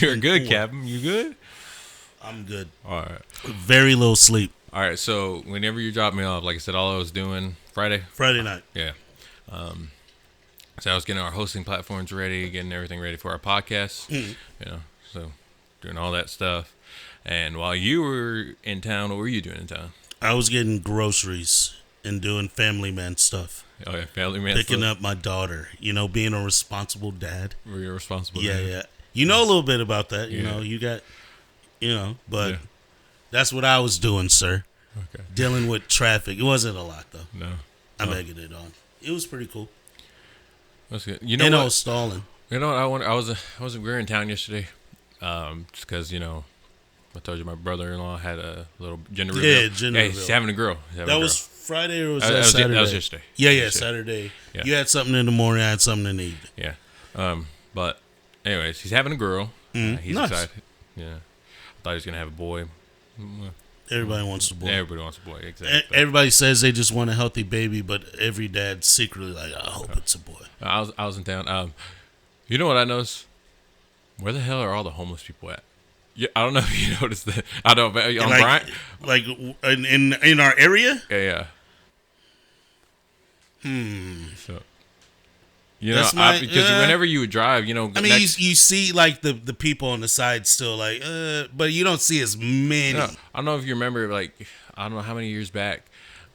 You're good, Captain. You good? I'm good. All right. Very little sleep. All right. So whenever you drop me off, like I said, all I was doing Friday night. Yeah. So I was getting our hosting platforms ready, getting everything ready for our podcast. So doing all that stuff. And while you were in town, what were you doing in town? I was getting groceries and doing family man stuff. Oh, yeah, family man Picking stuff. up my daughter. Being a responsible dad. Were you responsible? Yeah. You know a little bit about that. You know, you got, but that's what I was doing, sir. Okay. Dealing with traffic. It wasn't a lot, though. No. I'm egging it on. It was pretty cool. That's good. You know and what? I was stalling. You know what? We were in town yesterday, just because I told you my brother-in-law had a little gender reveal. Yeah, gender reveal. He's having a girl. That was Friday or was that Saturday? That was yesterday. Yeah, Saturday. Yeah. You had something in the morning. I had something in the evening. Yeah. But anyways, he's having a girl. He's nice. excited. Yeah. I thought he was gonna have a boy. Everybody wants a boy. Everybody wants a boy. Exactly. Everybody says they just want a healthy baby, but every dad's secretly like, I hope it's a boy. I was in town. You know what I noticed? Where the hell are all the homeless people at? Yeah, I don't know if you noticed that. I don't. On Bryant, like in our area. Yeah. So, because whenever you would drive, I mean, you see like the people on the side still like, but you don't see as many. No, I don't know if you remember, like, I don't know how many years back,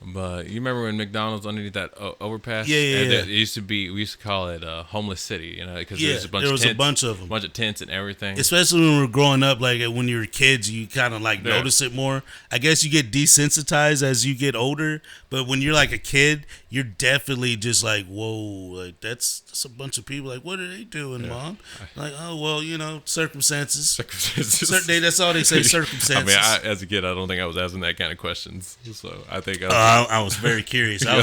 but you remember when McDonald's underneath that overpass? Yeah. It used to be, we used to call it homeless city, because there was a bunch of them, a bunch of tents and everything. Especially when we were growing up, like when you were kids, you kind of like notice it more. I guess you get desensitized as you get older, but when you're like a kid, you're definitely just like, whoa, like that's a bunch of people. Like, what are they doing, Mom? Like, oh well, circumstances. That's all they say, circumstances. I mean, as a kid, I don't think I was asking that kind of questions, so I think I was very curious. I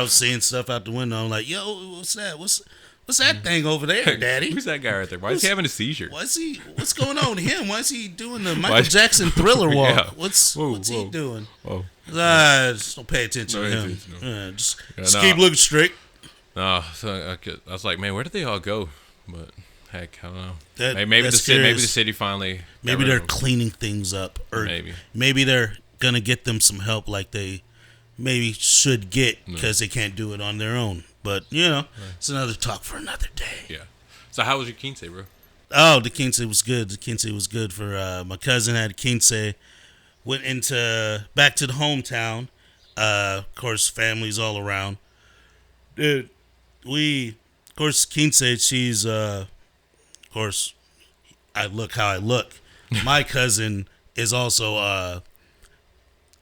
was seeing stuff out the window. I'm like, yo, what's that? What's that thing over there, Daddy? Who's that guy right there? Why is he having a seizure? What's going on with him? Why is he doing the Michael Jackson Thriller walk? Yeah. What's he doing? Whoa. Just don't pay attention to him. Just keep looking straight. No, so I was like, man, where did they all go? But heck, I don't know. Maybe the city finally. Maybe they're cleaning things up, or maybe they're gonna get them some help, like they maybe should get, because they can't do it on their own. But it's another talk for another day. Yeah. So how was your quince, bro? Oh, the quince was good. The quince was good for my cousin had a quince. Went back to the hometown. Of course, families all around. Dude, of course, quince. She's of course, I look how I look. My cousin is also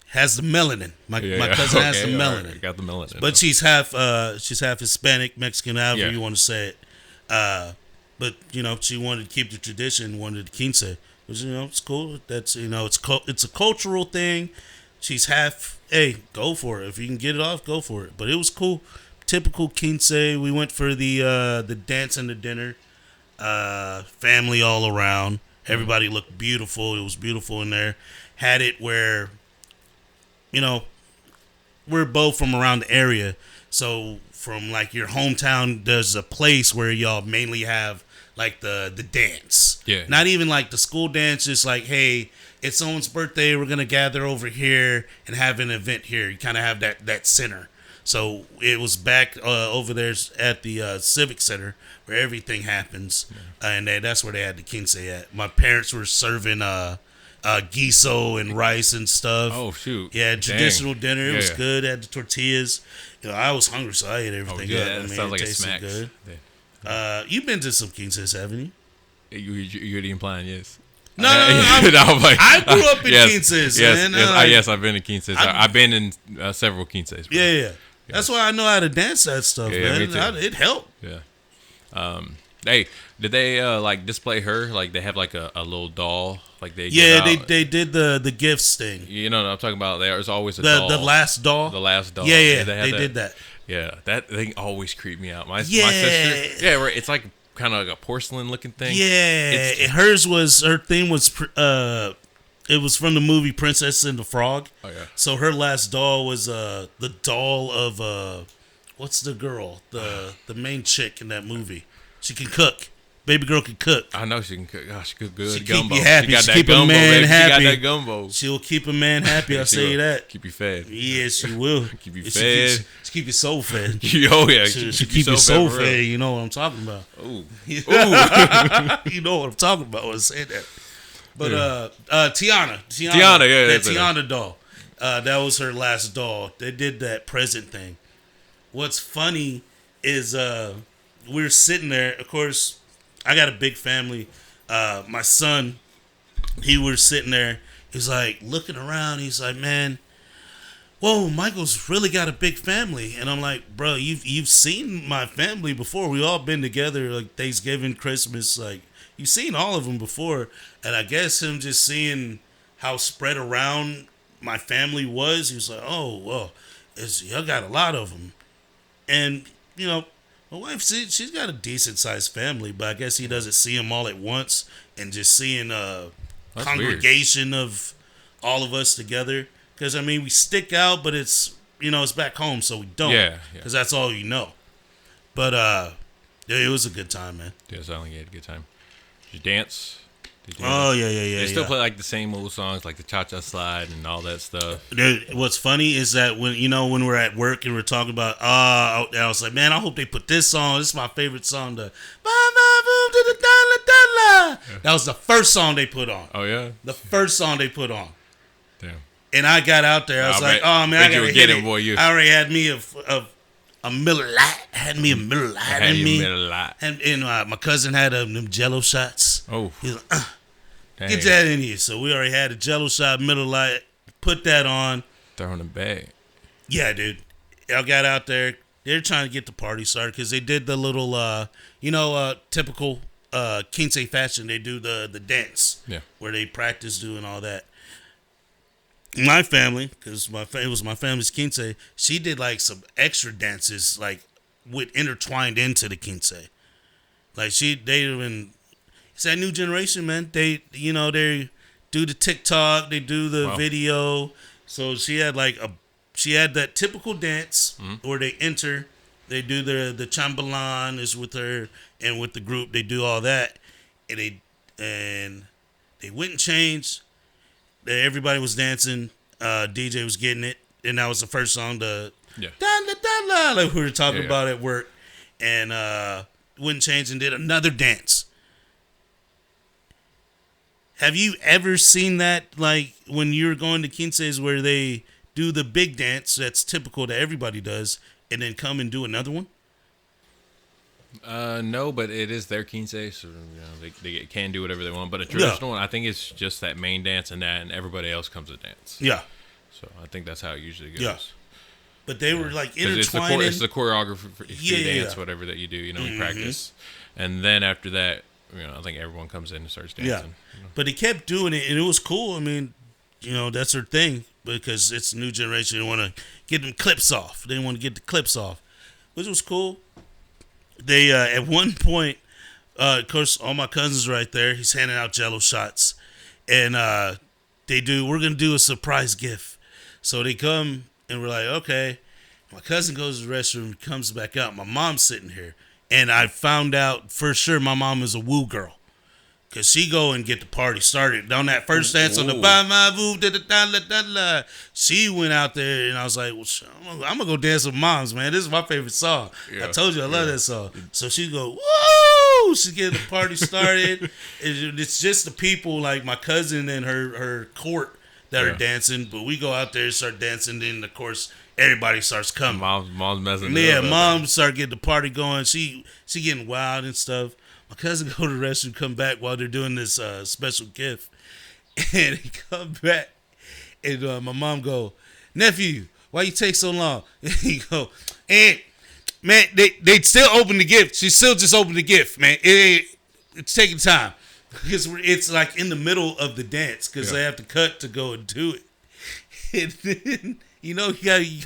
has the melanin. My cousin has the melanin. Right. Got the melanin. But she's half Hispanic, Mexican, however you want to say it. But she wanted to keep the tradition, wanted the quince. Which, it's cool. That's it's a cultural thing. She's half. Hey, go for it. If you can get it off, go for it. But it was cool. Typical quince. We went for the dance and the dinner. Family all around. Everybody looked beautiful. It was beautiful in there. Had it where, we're both from around the area. So from like your hometown, there's a place where y'all mainly have like the dance. Yeah. Not even like the school dance, just like, hey, it's someone's birthday, we're gonna gather over here and have an event here. You kind of have that center. So it was back over there at the Civic Center where everything happens, and that's where they had the quince at. My parents were serving guiso and rice and stuff. Oh shoot! Yeah, traditional dinner. It was good. Had the tortillas. I was hungry, so I ate everything up. That sounds like it smacks. Good. Yeah. You've been to some quinces, haven't you? You're implying yes. No, I grew up in quinces, man. Yes, I've been in quinces. I've been in several quinces. Bro. Yeah. That's why I know how to dance that stuff, man. Me too. It helped. Yeah. Hey, did they like display her? Like they have like a little doll, like they they did the gifts thing. You know what I'm talking about? There's always a doll. The last doll. The last doll. Yeah, they did that. Yeah, that thing always creeped me out. My sister. Yeah, right. It's like kind of like a porcelain looking thing. Yeah, her thing was it was from the movie Princess and the Frog. Oh yeah. So her last doll was the doll of what's the girl, the main chick in that movie? She can cook. Baby girl can cook. I know she can cook. Oh, she cook good She gumbo. keep you happy. She got She that keep a gumbo, man baby. happy. She got that gumbo. She'll keep a man happy. I'll say you that. Keep you fed. Yes, she will. Keep you fed. She keep your soul fed. Oh yeah, She keep your soul fed. You know what I'm talking about. Ooh. You know what I'm talking about when I say that. But Tiana, yeah, that Tiana doll. That was her last doll. They did that present thing. What's funny is we were sitting there. Of course, I got a big family. My son, he was sitting there. He's like looking around. He's like, man, whoa, Michael's really got a big family. And I'm like, bro, you've seen my family before. We all been together like Thanksgiving, Christmas. Like you've seen all of them before. And I guess him just seeing how spread around my family was, he was like, oh, well, y'all got a lot of them. And, you know, my wife, she's got a decent-sized family, but I guess he doesn't see them all at once. And just seeing a congregation of all of us together. Because, I mean, we stick out, but it's, you know, it's back home, so we don't. Yeah. Because that's all you know. But, yeah, it was a good time, man. Yeah, it sounded like you had a good time. Did you dance? Oh, yeah. They still play like the same old songs, like the Cha-Cha Slide and all that stuff. What's funny is that when we're at work and we're talking about, I was like, man, I hope they put this song. This is my favorite song. That was the first song they put on. Oh, yeah? The first song they put on. Damn. And I got out there. I was like, oh, man, I got to hit it. Boy, I already had me a Miller Lite. Had me a Miller Lite in me. And my cousin had them Jello shots. Oh. He's like, get that in here. So we already had a Jello shot, Miller Lite. Put that on. Throwing it back. Yeah, dude. I got out there. They're trying to get the party started because they did the little, typical quince fashion. They do the dance. Yeah. Where they practice doing all that. My family, because it was my family's quince, she did like some extra dances, like intertwined into the quince. Like it's that new generation, man. They do the TikTok, they do the video. So she had that typical dance where they enter, they do the chambalan is with her and with the group, they do all that, and they went and changed. Everybody was dancing. DJ was getting it, and that was the first song. Like we were talking about at work, and went and changed and did another dance. Have you ever seen that, like when you're going to quinces where they do the big dance that's typical that everybody does, and then come and do another one? No, but it is their quince, so they can do whatever they want. But a traditional one, I think it's just that main dance and everybody else comes to dance. Yeah. So I think that's how it usually goes. Yeah. But they were like intertwining. It's the choreography for dance, whatever that you do. We practice, and then after that, I think everyone comes in and starts dancing. Yeah. But they kept doing it, and it was cool. I mean, that's their thing because it's a new generation. They want to get them clips off. They want to get the clips off, which was cool. They at one point, of course, all my cousins right there. He's handing out Jello shots, and we're gonna do a surprise gift. So they come and we're like, okay. My cousin goes to the restroom, comes back out. My mom's sitting here, and I found out for sure my mom is a woo girl. Cause she go and get the party started on that first dance on the ba ma voo da da da da da da. She went out there and I was like, well, I'm gonna go dance with moms, man. This is my favorite song. Yeah, I told you I love that song. So she go, woo! She get the party started. It's just the people like my cousin and her court that are dancing, but we go out there and start dancing. Then of course everybody starts coming. Mom's messing. Yeah, mom start getting the party going. She getting wild and stuff. My cousin go to the restroom, come back while they're doing this special gift. And he come back, and my mom go, nephew, why you take so long? And he go, and man, they still open the gift. She still just opened the gift, man. It's taking time. Because it's like in the middle of the dance because they have to cut to go and do it. And then, you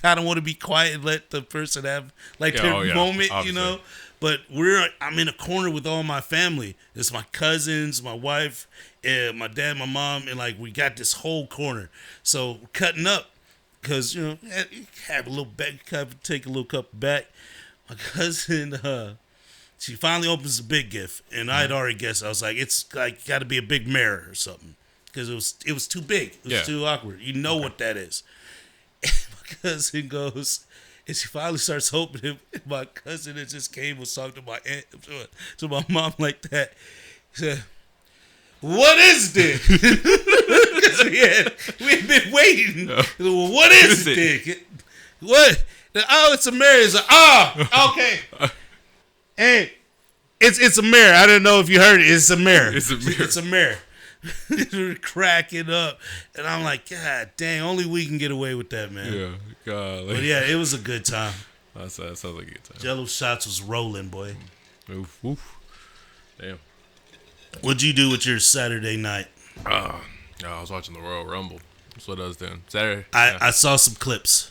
kind of want to be quiet and let the person have like their moment, obviously. But I'm in a corner with all my family. It's my cousins, my wife, and my dad, my mom, and like we got this whole corner. So we're cutting up because have a little back, take a little cup back. My cousin, She finally opens the big gift, and I had already guessed. I was like, it's like got to be a big mirror or something, because it was too big. It was too awkward. You know what that is. And my cousin goes, and she finally starts opening it. My cousin that just came was talking to my aunt, to my mom like that. He said, "What is this?" Because we had been waiting. No. Well, what is it? What? Oh, it's a mirror. It's like, okay. Hey, it's a mirror. I don't know if you heard it. It's a mirror. It's a mirror. They're cracking up, and I'm like, God dang! Only we can get away with that, man. Yeah, God. But yeah, it was a good time. That sounds like a good time. Jello shots was rolling, boy. Oof, oof. Damn. What'd you do with your Saturday night? I was watching the Royal Rumble. That's what I was doing. Saturday. I saw some clips.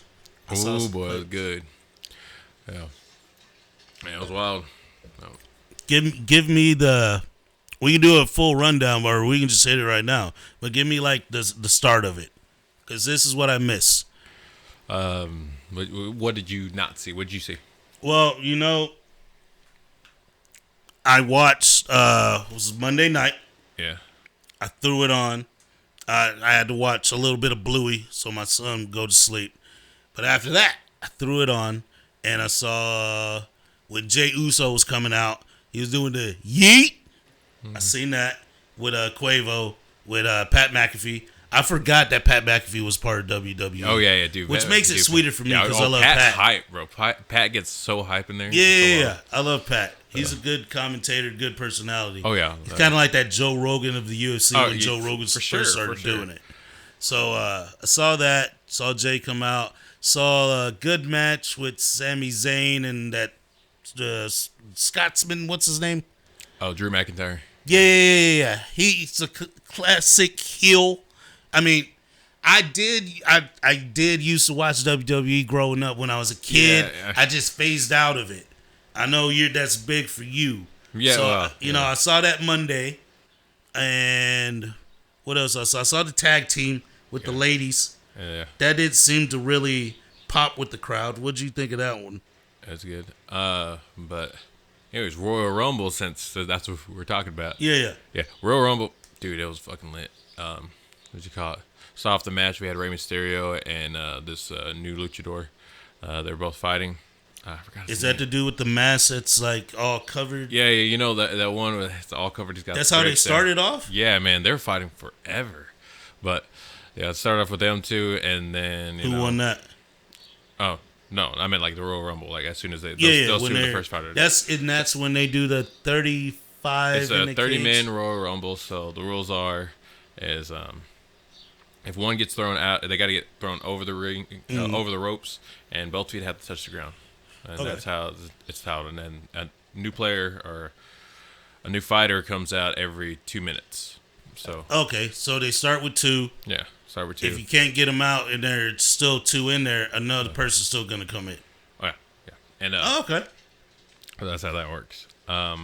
Oh boy, it was good. Yeah. Man, it was wild. No. Give me the. We can do a full rundown, or we can just hit it right now. But give me like the start of it, because this is what I miss. What did you not see? What did you see? Well, I watched. It was Monday night. Yeah. I threw it on. I had to watch a little bit of Bluey so my son would go to sleep. But after that, I threw it on, and I saw when Jay Uso was coming out. He was doing the yeet. I seen that with Quavo, with Pat McAfee. I forgot that Pat McAfee was part of WWE. Oh, yeah, dude. Which makes it sweeter for me because I love Pat's Pat. hype, bro. Pat gets so hype in there. Yeah. I love Pat. He's a good commentator, good personality. Oh, yeah. He's kind of like that Joe Rogan of the UFC when Joe Rogan first started doing it. So I saw that. Saw Jay come out. Saw a good match with Sami Zayn and that Scotsman. What's his name? Oh, Drew McIntyre. Yeah. He's a classic heel. I mean, I did used to watch WWE growing up when I was a kid. Yeah. I just phased out of it. I know that's big for you. Yeah. So, I saw that Monday, and what else I saw? I saw the tag team with the ladies. Yeah. That did seem to really pop with the crowd. What'd you think of that one? That's good. But anyways, Royal Rumble, since that's what we're talking about. Yeah. Royal Rumble, dude, it was fucking lit. What'd you call it? So off the match, we had Rey Mysterio and this new luchador. They were both fighting. I forgot. Is that to do with the mask that's like all covered? Yeah. You know that one with it's all covered. He's got. That's how they started off. Yeah, man, they're fighting forever. But yeah, it started off with them two, and then who won that? Oh no, I meant like the Royal Rumble. Like as soon as those two were the first fighter. That's when they do the 35. It's a 30-man Royal Rumble. So the rules is if one gets thrown out, they got to get thrown over the ring, over the ropes, and both feet have to touch the ground. And that's how it's held. And then a new player or a new fighter comes out every 2 minutes. So so they start with 2. Yeah, start with 2. If you can't get them out and there's still 2 in there, another person's still gonna come in. Oh yeah. And that's how that works.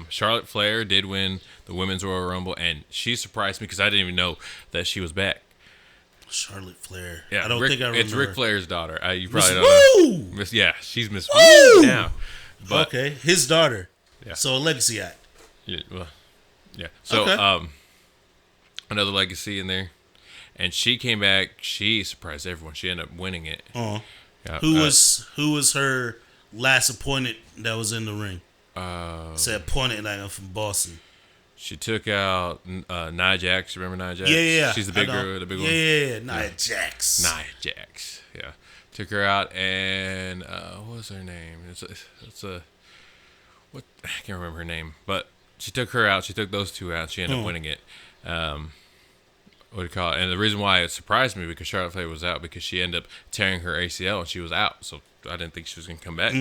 Charlotte Flair did win the Women's Royal Rumble, and she surprised me because I didn't even know that she was back. Charlotte Flair. Yeah, I don't think I remember. It's Ric Flair's daughter. You probably don't know. Yeah, she's Miss Woo now. But, okay, his daughter. Yeah. So a legacy act. Yeah. Well, yeah. So another legacy in there, and she came back. She surprised everyone. She ended up winning it. Yeah, who was her last opponent that was in the ring? Said opponent like I'm from Boston. She took out Nia Jax. Remember Nia Jax? Yeah. She's the big girl, the big one. Yeah, Nia Jax. Nia Jax. Yeah. Took her out, and what was her name? It's a what? I can't remember her name, but she took her out. She took those two out. She ended up winning it. What do you call it? And the reason why it surprised me because Charlotte Flair was out because she ended up tearing her ACL and she was out. So I didn't think she was going to come back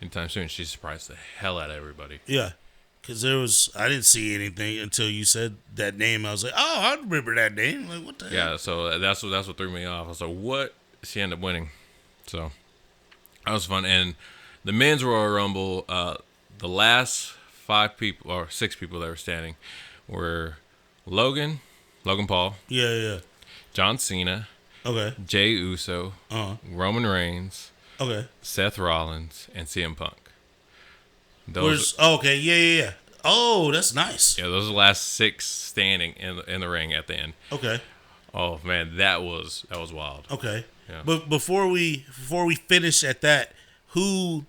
anytime soon. She surprised the hell out of everybody. Yeah. Because I didn't see anything until you said that name. I was like, oh, I remember that name. Like, what the hell? Yeah, so that's what threw me off. I was like, what? She ended up winning. So that was fun. And the men's Royal Rumble, the last 5 people or 6 people that were standing were Logan Paul. Yeah. John Cena. Okay. Jey Uso. Roman Reigns. Okay. Seth Rollins and CM Punk. Okay, yeah. Oh, that's nice. Yeah, those are the last 6 standing in the ring at the end. Okay. Oh man, that was wild. Okay. Yeah. But before we finish at that, who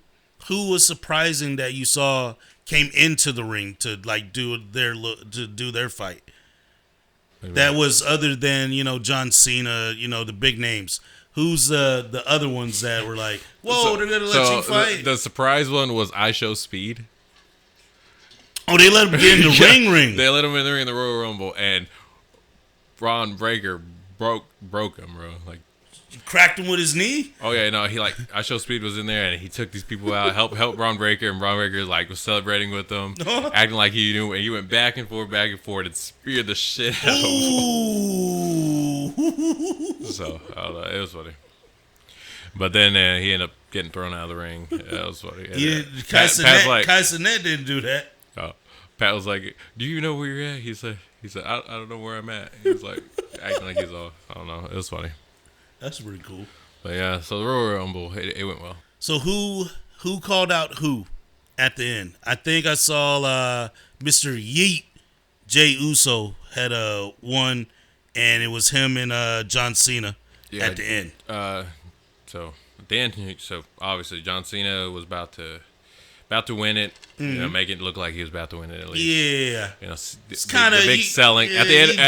was surprising that you saw came into the ring to like do their fight? That was other than, John Cena, the big names. Who's the other ones that were like, whoa, they're gonna let you fight? The surprise one was I Show Speed. Oh, they let him get in the ring. They let him in the ring in the Royal Rumble, and Braun Breaker broke him, bro. Like, cracked him with his knee. Oh yeah, no, he like I Show Speed was in there, and he took these people out, help Braun Breaker, and Braun Breaker like was celebrating with them, acting like he knew, and he went back and forth, and speared the shit out of him. So I don't know, it was funny. But then he ended up getting thrown out of the ring. That was funny. Kai Cenat didn't do that. Oh, Pat was like, "Do you know where you're at?" He said, I don't know where I'm at." He was like acting like he's off. I don't know. It was funny. That's pretty cool. But yeah, so the Royal Rumble, it went well. So who called out who at the end? I think I saw Mr. Yeet, Jey Uso had won, and it was him and John Cena at the end. So at the end, so obviously John Cena was about to win it, make it look like he was about to win it at least. Yeah, it's kind of the big selling at the end.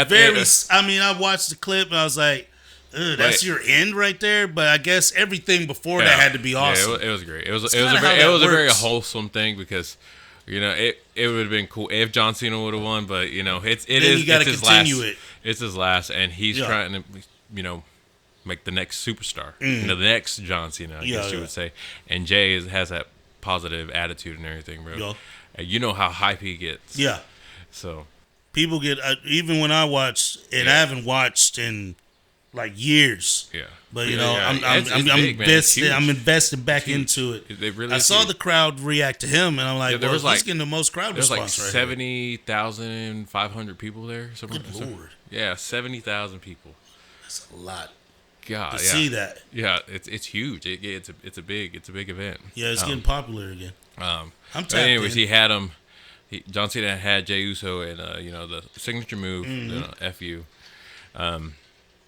I mean, I watched the clip and I was like, that's your end right there. But I guess everything before that had to be awesome. Yeah, it was great. It was a very wholesome thing because it would have been cool if John Cena would have won, but you got to continue it. It's his last, and he's trying to make the next superstar, the next John Cena, I guess you would say. And Jay has that positive attitude and everything, bro. Yeah. And you know how hype he gets. Yeah. So people get even when I watch, and I haven't watched in like years. Yeah. But I'm invested back into it. I saw the crowd react to him, and I'm like, he's getting the most crowd response. There's like 70,500 people there. Good Lord. Yeah, 70,000 people. That's a lot. God, to see that. Yeah, it's huge. It's a big event. Yeah, it's getting popular again. I'm anyways, he had him. John Cena had Jey Uso in the signature move, FU.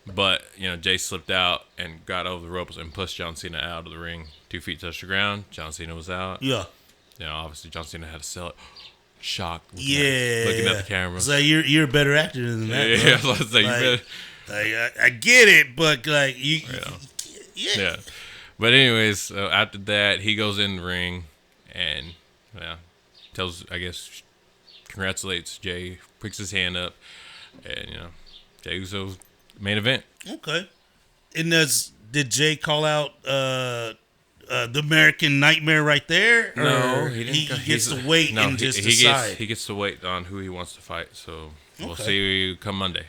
But Jay slipped out and got over the ropes and pushed John Cena out of the ring. 2 feet touched the ground. John Cena was out. Yeah. Obviously John Cena had to sell it. Shock. Looking at the camera. So you're a better actor than that. Yeah. I get it, but like you. Yeah. But anyways, after that, he goes in the ring and congratulates Jay, picks his hand up, and Jey Uso's main event. Okay. And did Jay call out the American Nightmare right there? No, he didn't. He gets to wait and just decide. He gets to wait on who he wants to fight. So we'll see come Monday.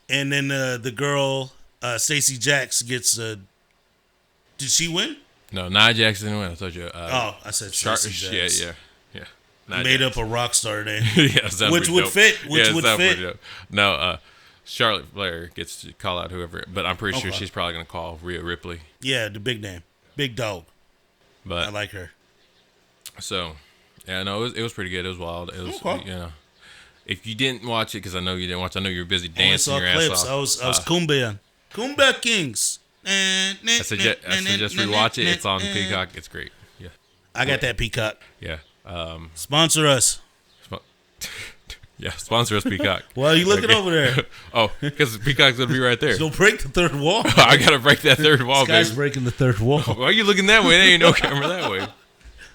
And then the girl, Stacey Jax, gets. Did she win? No, Nia Jax didn't win. I told you. I said Stacey Jax. Yeah. Made up a rock star name. Which would fit. No, Charlotte Flair gets to call out whoever, but I'm pretty sure she's probably going to call Rhea Ripley. Yeah, the big name. Big dog. But I like her. So, it was pretty good. It was wild. It was, if you didn't watch it, because I know you didn't watch, I know you were busy dancing your ass off. I was Kumbaya Kings. I suggest rewatch it. It's on Peacock. It's great. Yeah, I got that Peacock. Yeah. Sponsor us. Yeah, sponsor us, Peacock. Why are you looking over there? Because Peacock's going to be right there. So break the third wall. I got to break that third wall, baby. This guy's breaking the third wall. Why are you looking that way? There ain't no camera that way.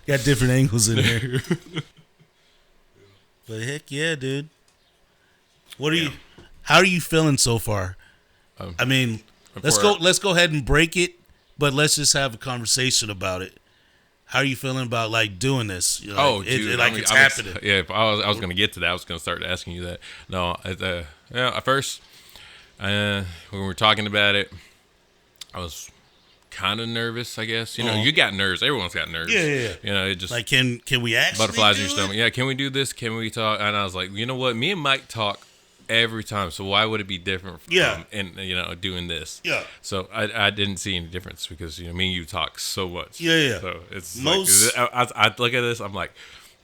Got different angles in there. But heck yeah, dude. How are you feeling so far? I mean, let's go ahead and break it, but let's just have a conversation about it. How are you feeling about like doing this? Dude, it's happening. If I was going to get to that, I was going to start asking you that. No, at first, when we were talking about it, I was kind of nervous. I guess you got nerves. Everyone's got nerves. Yeah. It just like can we actually butterflies in your stomach? Yeah, can we do this? Can we talk? And I was like, you know what? Me and Mike talk every time, so why would it be different from doing this? Yeah. So I didn't see any difference because me and you talk so much. Yeah. So it's I look at this, I'm like,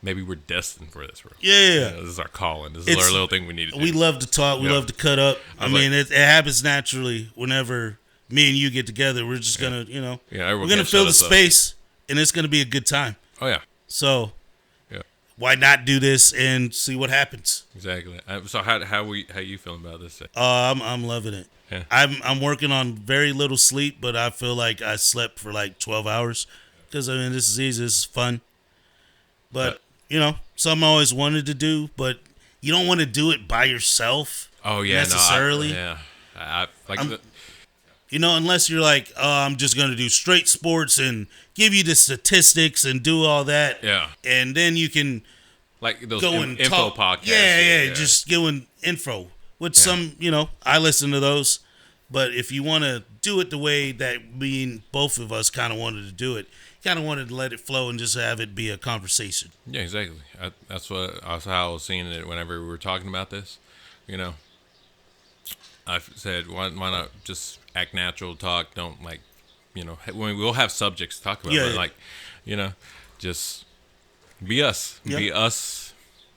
maybe we're destined for this, bro. Yeah. This is our calling. This is our little thing we need to do. We love to talk. We love to cut up. I mean, it happens naturally whenever me and you get together. We're just going to, we're going to fill the space, and it's going to be a good time. Oh, yeah. So, why not do this and see what happens? Exactly. So how you feeling about this? I'm loving it. Yeah. I'm working on very little sleep, but I feel like I slept for like 12 hours because, I mean, this is easy. This is fun. But, something I always wanted to do, but you don't want to do it by yourself. Oh, yeah. Necessarily. Unless you're like, I'm just going to do straight sports and give you the statistics and do all that. Yeah. And then you can like those go and info talk. podcasts. Yeah. Just going info. With some, I listen to those. But if you want to do it the way that both of us kind of wanted to do it, kind of wanted to let it flow and just have it be a conversation. Yeah, exactly. That's how I was seeing it whenever we were talking about this. I said, why not just act natural, talk, don't we'll have subjects to talk about, but just be us. Yeah. Be us,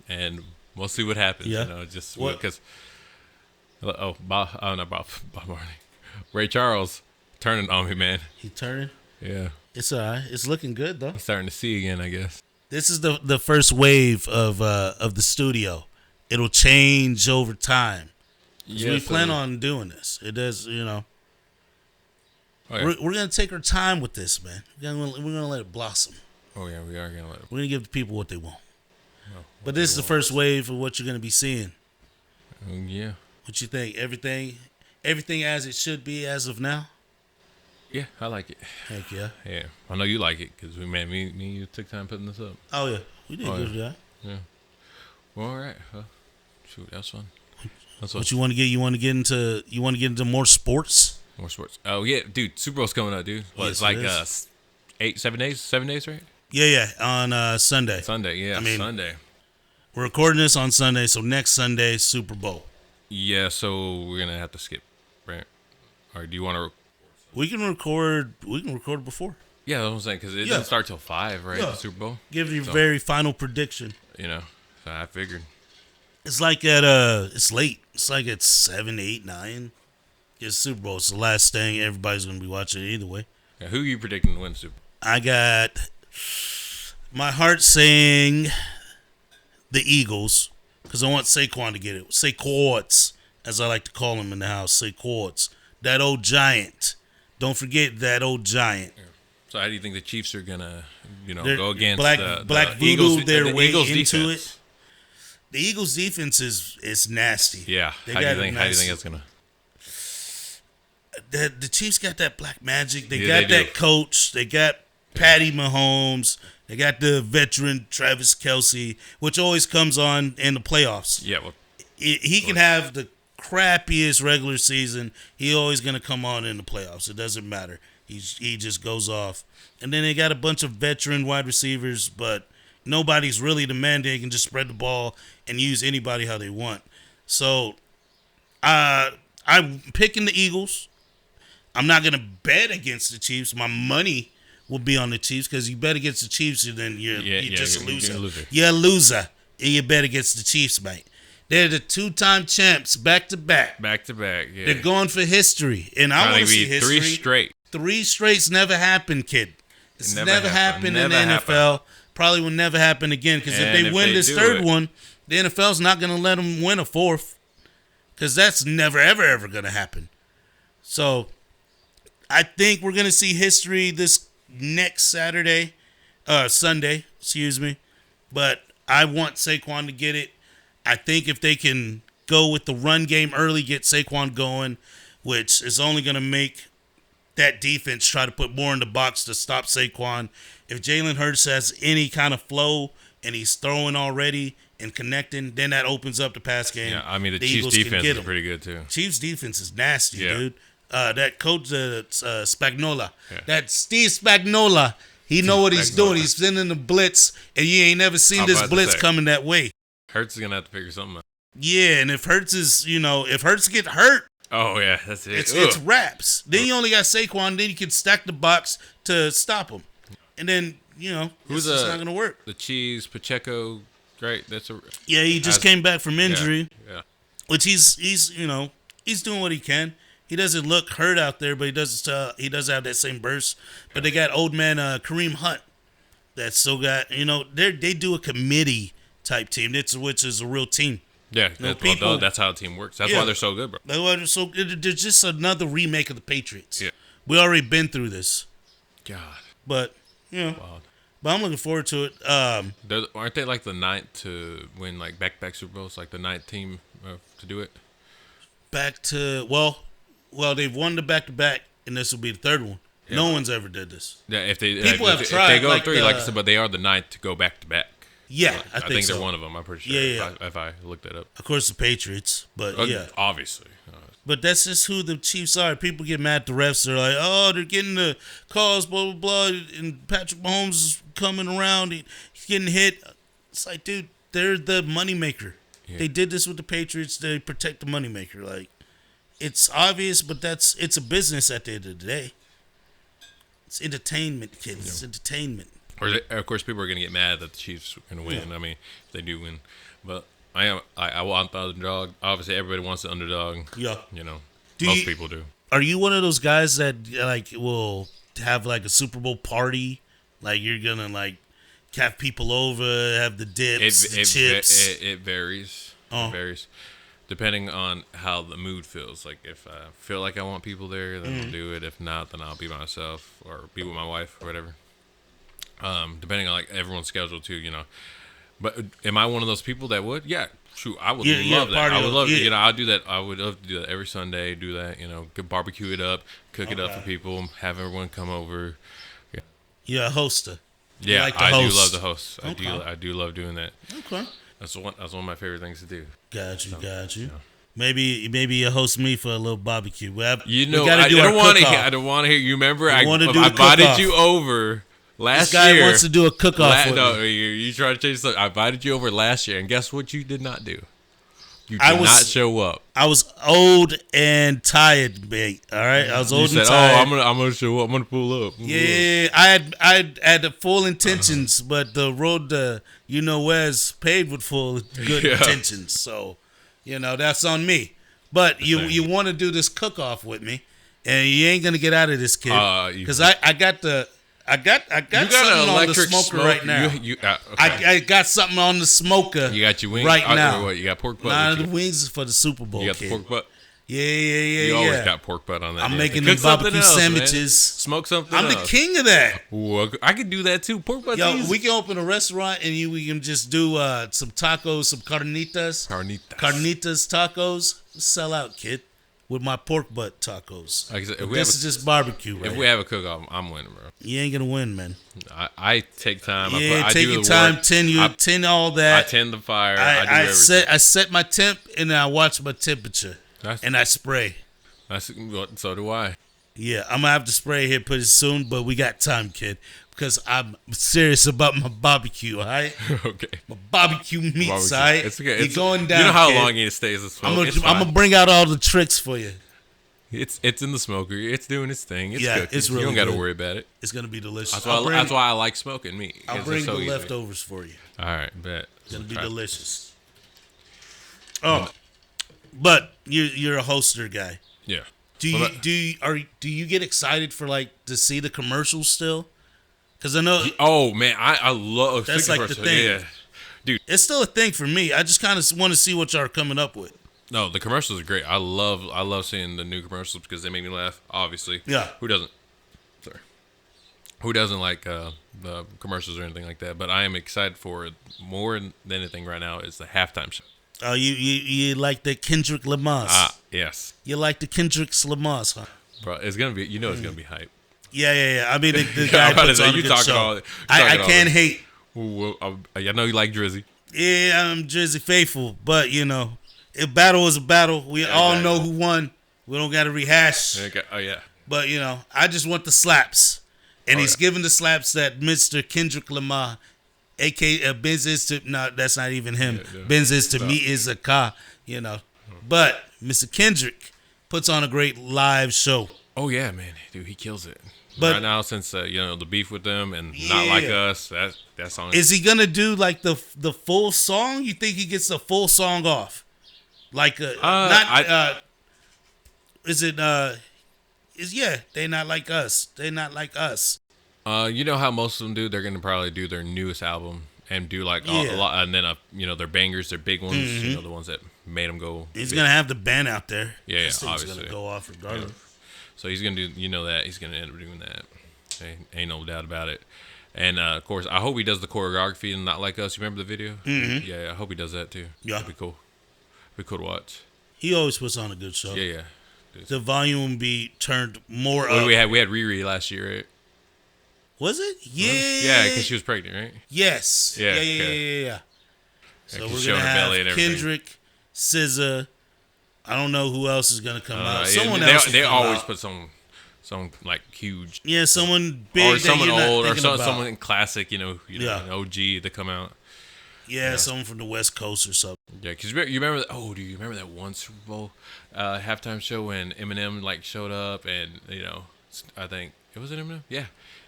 and we'll see what happens. Yeah. Because Bob Marley. Ray Charles turning on me, man. He turning? Yeah. It's all right. It's looking good, though. I'm starting to see again, I guess. This is the first wave of the studio. It'll change over time. We plan on doing this. It does, Oh, yeah. We're going to take our time with this, man. We're going to let it blossom. Oh, yeah, we are going to let it. We're going to give the people what they want. But this is the first wave of what you're going to be seeing. Yeah. What you think? Everything as it should be as of now? Yeah, I like it. Heck yeah. Yeah. I know you like it because me and you took time putting this up. Oh, yeah. We did a good job. Yeah. Well, all right. Shoot, that's fun. What you want to get? You want to get into more sports? More sports. Oh, yeah. Dude, Super Bowl's coming up, dude. Well, yes, it's like 7 days, right? Yeah. On Sunday. Sunday, yeah. Sunday. We're recording this on Sunday, so next Sunday, Super Bowl. Yeah, so we're gonna have to skip, right? Or do you want to? We can record before. Yeah, that's what I'm saying because it doesn't start till 5, right? Yeah. The Super Bowl. Give your very final prediction. So I figured. It's like it's late. It's like at 7, 8, 9. It's Super Bowl. It's the last thing everybody's gonna be watching either way. Yeah, who are you predicting to win Super Bowl? I got my heart saying the Eagles. Because I want Saquon to get it. Saquards, as I like to call him in the house. Saquards. That old giant. Don't forget that old giant. Yeah. So how do you think the Chiefs are going to, go against Black Voodoo, Eagles, their way Eagles into defense? it? The Eagles' defense is nasty. Yeah. How do you think that's going to... The Chiefs got that black magic. They got that coach. They got Patty Mahomes. They got the veteran Travis Kelce, which always comes on in the playoffs. Yeah, well, he can have the crappiest regular season. He's always going to come on in the playoffs. It doesn't matter. He just goes off. And then they got a bunch of veteran wide receivers, but nobody's really demanding. They can just spread the ball and use anybody how they want. So I'm picking the Eagles. I'm not going to bet against the Chiefs. My money will be on the Chiefs because you bet against the Chiefs and then you're just a loser. You're a loser and you bet against the Chiefs, mate. They're the 2-time champs back to back. Back to back, yeah. They're going for history. And I want to see history. 3 straight. 3 straights never happened, kid. It's never happened in the happen. NFL. Probably will never happen again because if they win this third one, the NFL's not going to let them win a 4th because that's never, ever, ever going to happen. So I think we're going to see history this next Sunday, but I want Saquon to get it. I think if they can go with the run game early, get Saquon going, which is only going to make that defense try to put more in the box to stop Saquon. If Jalen Hurts has any kind of flow and he's throwing already and connecting, then that opens up the pass game. Yeah, I mean, the Chiefs' defense is pretty good, too. Chiefs' defense is nasty, dude. That coach, Spagnuolo. Yeah. That Steve Spagnuolo, he know what he's doing. He's sending the blitz, and you ain't never seen this blitz coming that way. Hurts is going to have to figure something out. Yeah, and if Hurts is, if Hurts get hurt, oh, yeah, that's it. It's wraps. Then you only got Saquon, then you can stack the box to stop him. And then, it's just not gonna work. The Cheese Pacheco, right? He just came back from injury. Yeah. Which he's doing what he can. He doesn't look hurt out there, but he doesn't have that same burst. But they got old man Kareem Hunt that still got they do a committee type team, which is a real team. Yeah, that's how a team works. That's why they're so good, bro. That's why they're so good. They're just another remake of the Patriots. Yeah, we already been through this. God, but Wild. But I'm looking forward to it. Aren't they like the ninth to win like back-to-back Super Bowls? Like the ninth team to do it. They've won the back-to-back, and this will be the third one. Yeah. No one's ever did this. Yeah, if they tried, if they go like three, like I said, but they are the ninth to go back-to-back. Yeah, I think they're one of them. I'm pretty sure. Yeah. If I looked that up. Of course, the Patriots, but obviously. But that's just who the Chiefs are. People get mad at the refs. They're like, oh, they're getting the calls, blah, blah, blah. And Patrick Mahomes is coming around. He's getting hit. It's like, dude, they're the moneymaker. Yeah. They did this with the Patriots. They protect the moneymaker. Like, it's obvious, but it's a business at the end of the day. It's entertainment, kids. It's entertainment. Of course, people are going to get mad that the Chiefs are going to win. Yeah. I mean, if they do win. But I want the underdog. Obviously, everybody wants the underdog. Yeah. Most people do. Are you one of those guys that like will have like a Super Bowl party? Like you're gonna like have people over, have the dips, the chips. It varies. It varies depending on how the mood feels. Like if I feel like I want people there, then I'll do it. If not, then I'll be by myself or be with my wife or whatever. Depending on like everyone's schedule too, But am I one of those people that would? Yeah, shoot, I would love that. I would love to, I'll do that. I would love to do that every Sunday. Do that, barbecue it up, cook it up for people, have everyone come over. Yeah, you're a hoster. Yeah, like I do love the host. Okay. I do love doing that. Okay, that's one of my favorite things to do. Got you. Maybe you host me for a little barbecue. I don't want to hear. You remember I invited you over. Last year, this guy wants to do a cook-off with me. You try to change something. I invited you over last year, and guess what you did not do? You did not show up. I was old and tired, mate. All right? I was old and tired. Oh, I'm gonna show up. I'm gonna pull up. Yeah, I had the full intentions, but the road to where's paved with full good intentions. So, that's on me. But you want to do this cook-off with me, and you ain't gonna get out of this, kid. Because I got something on the smoker right now. Okay. I got something on the smoker. You got your wings right now. What, you got pork butt? Nah, the wings is for the Super Bowl. You got the pork butt. Yeah. You always got pork butt on that. I'm making the barbecue sandwiches. Man. Smoke something. I'm the king of that. Ooh, I can do that too. Pork butt. We can open a restaurant and we can just do some tacos, some carnitas. Carnitas tacos. Sell out, kid. With my pork butt tacos. Like I said, this is just barbecue, right? If we have a cook-off, I'm winning, bro. You ain't gonna win, man. I take time. Take your time. Tend all that. I tend the fire. I do everything. I set my temp and I watch my temperature. And I spray. So do I. Yeah, I'm gonna have to spray here pretty soon, but we got time, kid. Because I'm serious about my barbecue, all right? Okay. My barbecue meats, all right? It's okay. You're going down, you know how kid. long it stays in smoke. I'm going to bring out all the tricks for you. It's in the smoker. It's doing its thing. It's cooking. It's really You don't got to worry about it. It's going to be delicious. That's why I like smoking meat. I'll bring the leftovers for you. All right, bet. It's going to be delicious. Oh, but you're a hoster guy. Yeah. Do you get excited for to see the commercials still? Because I know. Oh man, I love. That's like the thing, yeah. Dude. It's still a thing for me. I just kind of want to see what y'all are coming up with. No, the commercials are great. I love seeing the new commercials because they make me laugh. Obviously, yeah. Who doesn't? Sorry. Who doesn't like the commercials or anything like that? But I am excited for it more than anything right now. Is the halftime show. Oh, you like the Kendrick Lamar's? Yes. You like the Kendrick Lamar's, huh? Bro, it's gonna be. It's gonna be hype. Yeah. I mean, the guy puts on a good show. I can't hate. Well, I know you like Drizzy. Yeah, I'm Drizzy faithful, but a battle is a battle. We all know who won. We don't got to rehash. Oh yeah. But I just want the slaps, and he's giving the slaps that Mr. Kendrick Lamar, aka Benz is to. No, that's not even him. Yeah. Benz is to me is a car. But Mr. Kendrick puts on a great live show. Oh yeah, man, dude, he kills it. But right now, since the beef with them and Not Like Us, that song. Is he gonna do like the full song? You think he gets the full song off? Like is it they not like us. They not like us. You know how most of them do? They're gonna probably do their newest album and do like a lot, and then their bangers, their big ones, the ones that made them go. He's gonna have the band out there. Yeah, this thing's obviously gonna go off regardless. Yeah. So he's gonna do, that he's gonna end up doing that. Ain't no doubt about it. And of course, I hope he does the choreography and Not Like Us. You remember the video? Mm-hmm. Yeah, I hope he does that too. Yeah, that'd be cool. Be cool to watch. He always puts on a good show. Yeah. The volume be turned more up. We had Riri last year, right? Was it? Yeah. Yeah, because she was pregnant, right? Yes. Yeah. So we're gonna have Kendrick, SZA. I don't know who else is gonna come out. Someone else. They always put some like huge. Yeah, someone big or someone old, or someone classic. An OG to come out. Yeah, someone from the West Coast or something. Yeah, because you remember. Do you remember that one Super Bowl halftime show when Eminem showed up and I think it was Eminem. Yeah,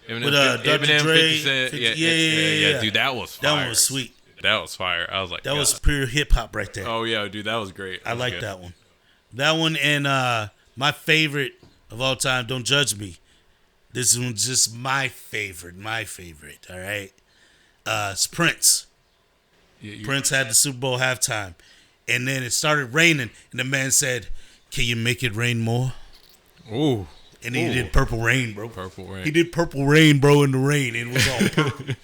Eminem, with Dr. Dre, 50 Cent. Yeah. Dude, that was fire. That one was sweet. That was fire. I was like, that was pure hip hop right there. Oh yeah, dude, that was great. I like that one. That one and my favorite of all time. Don't judge me. This one's just my favorite. All right. It's Prince. Prince had the Super Bowl halftime, and then it started raining, and the man said, "Can you make it rain more?" Ooh. And he did Purple Rain, bro. Purple Rain. He did Purple Rain, bro, in the rain. It was all purple.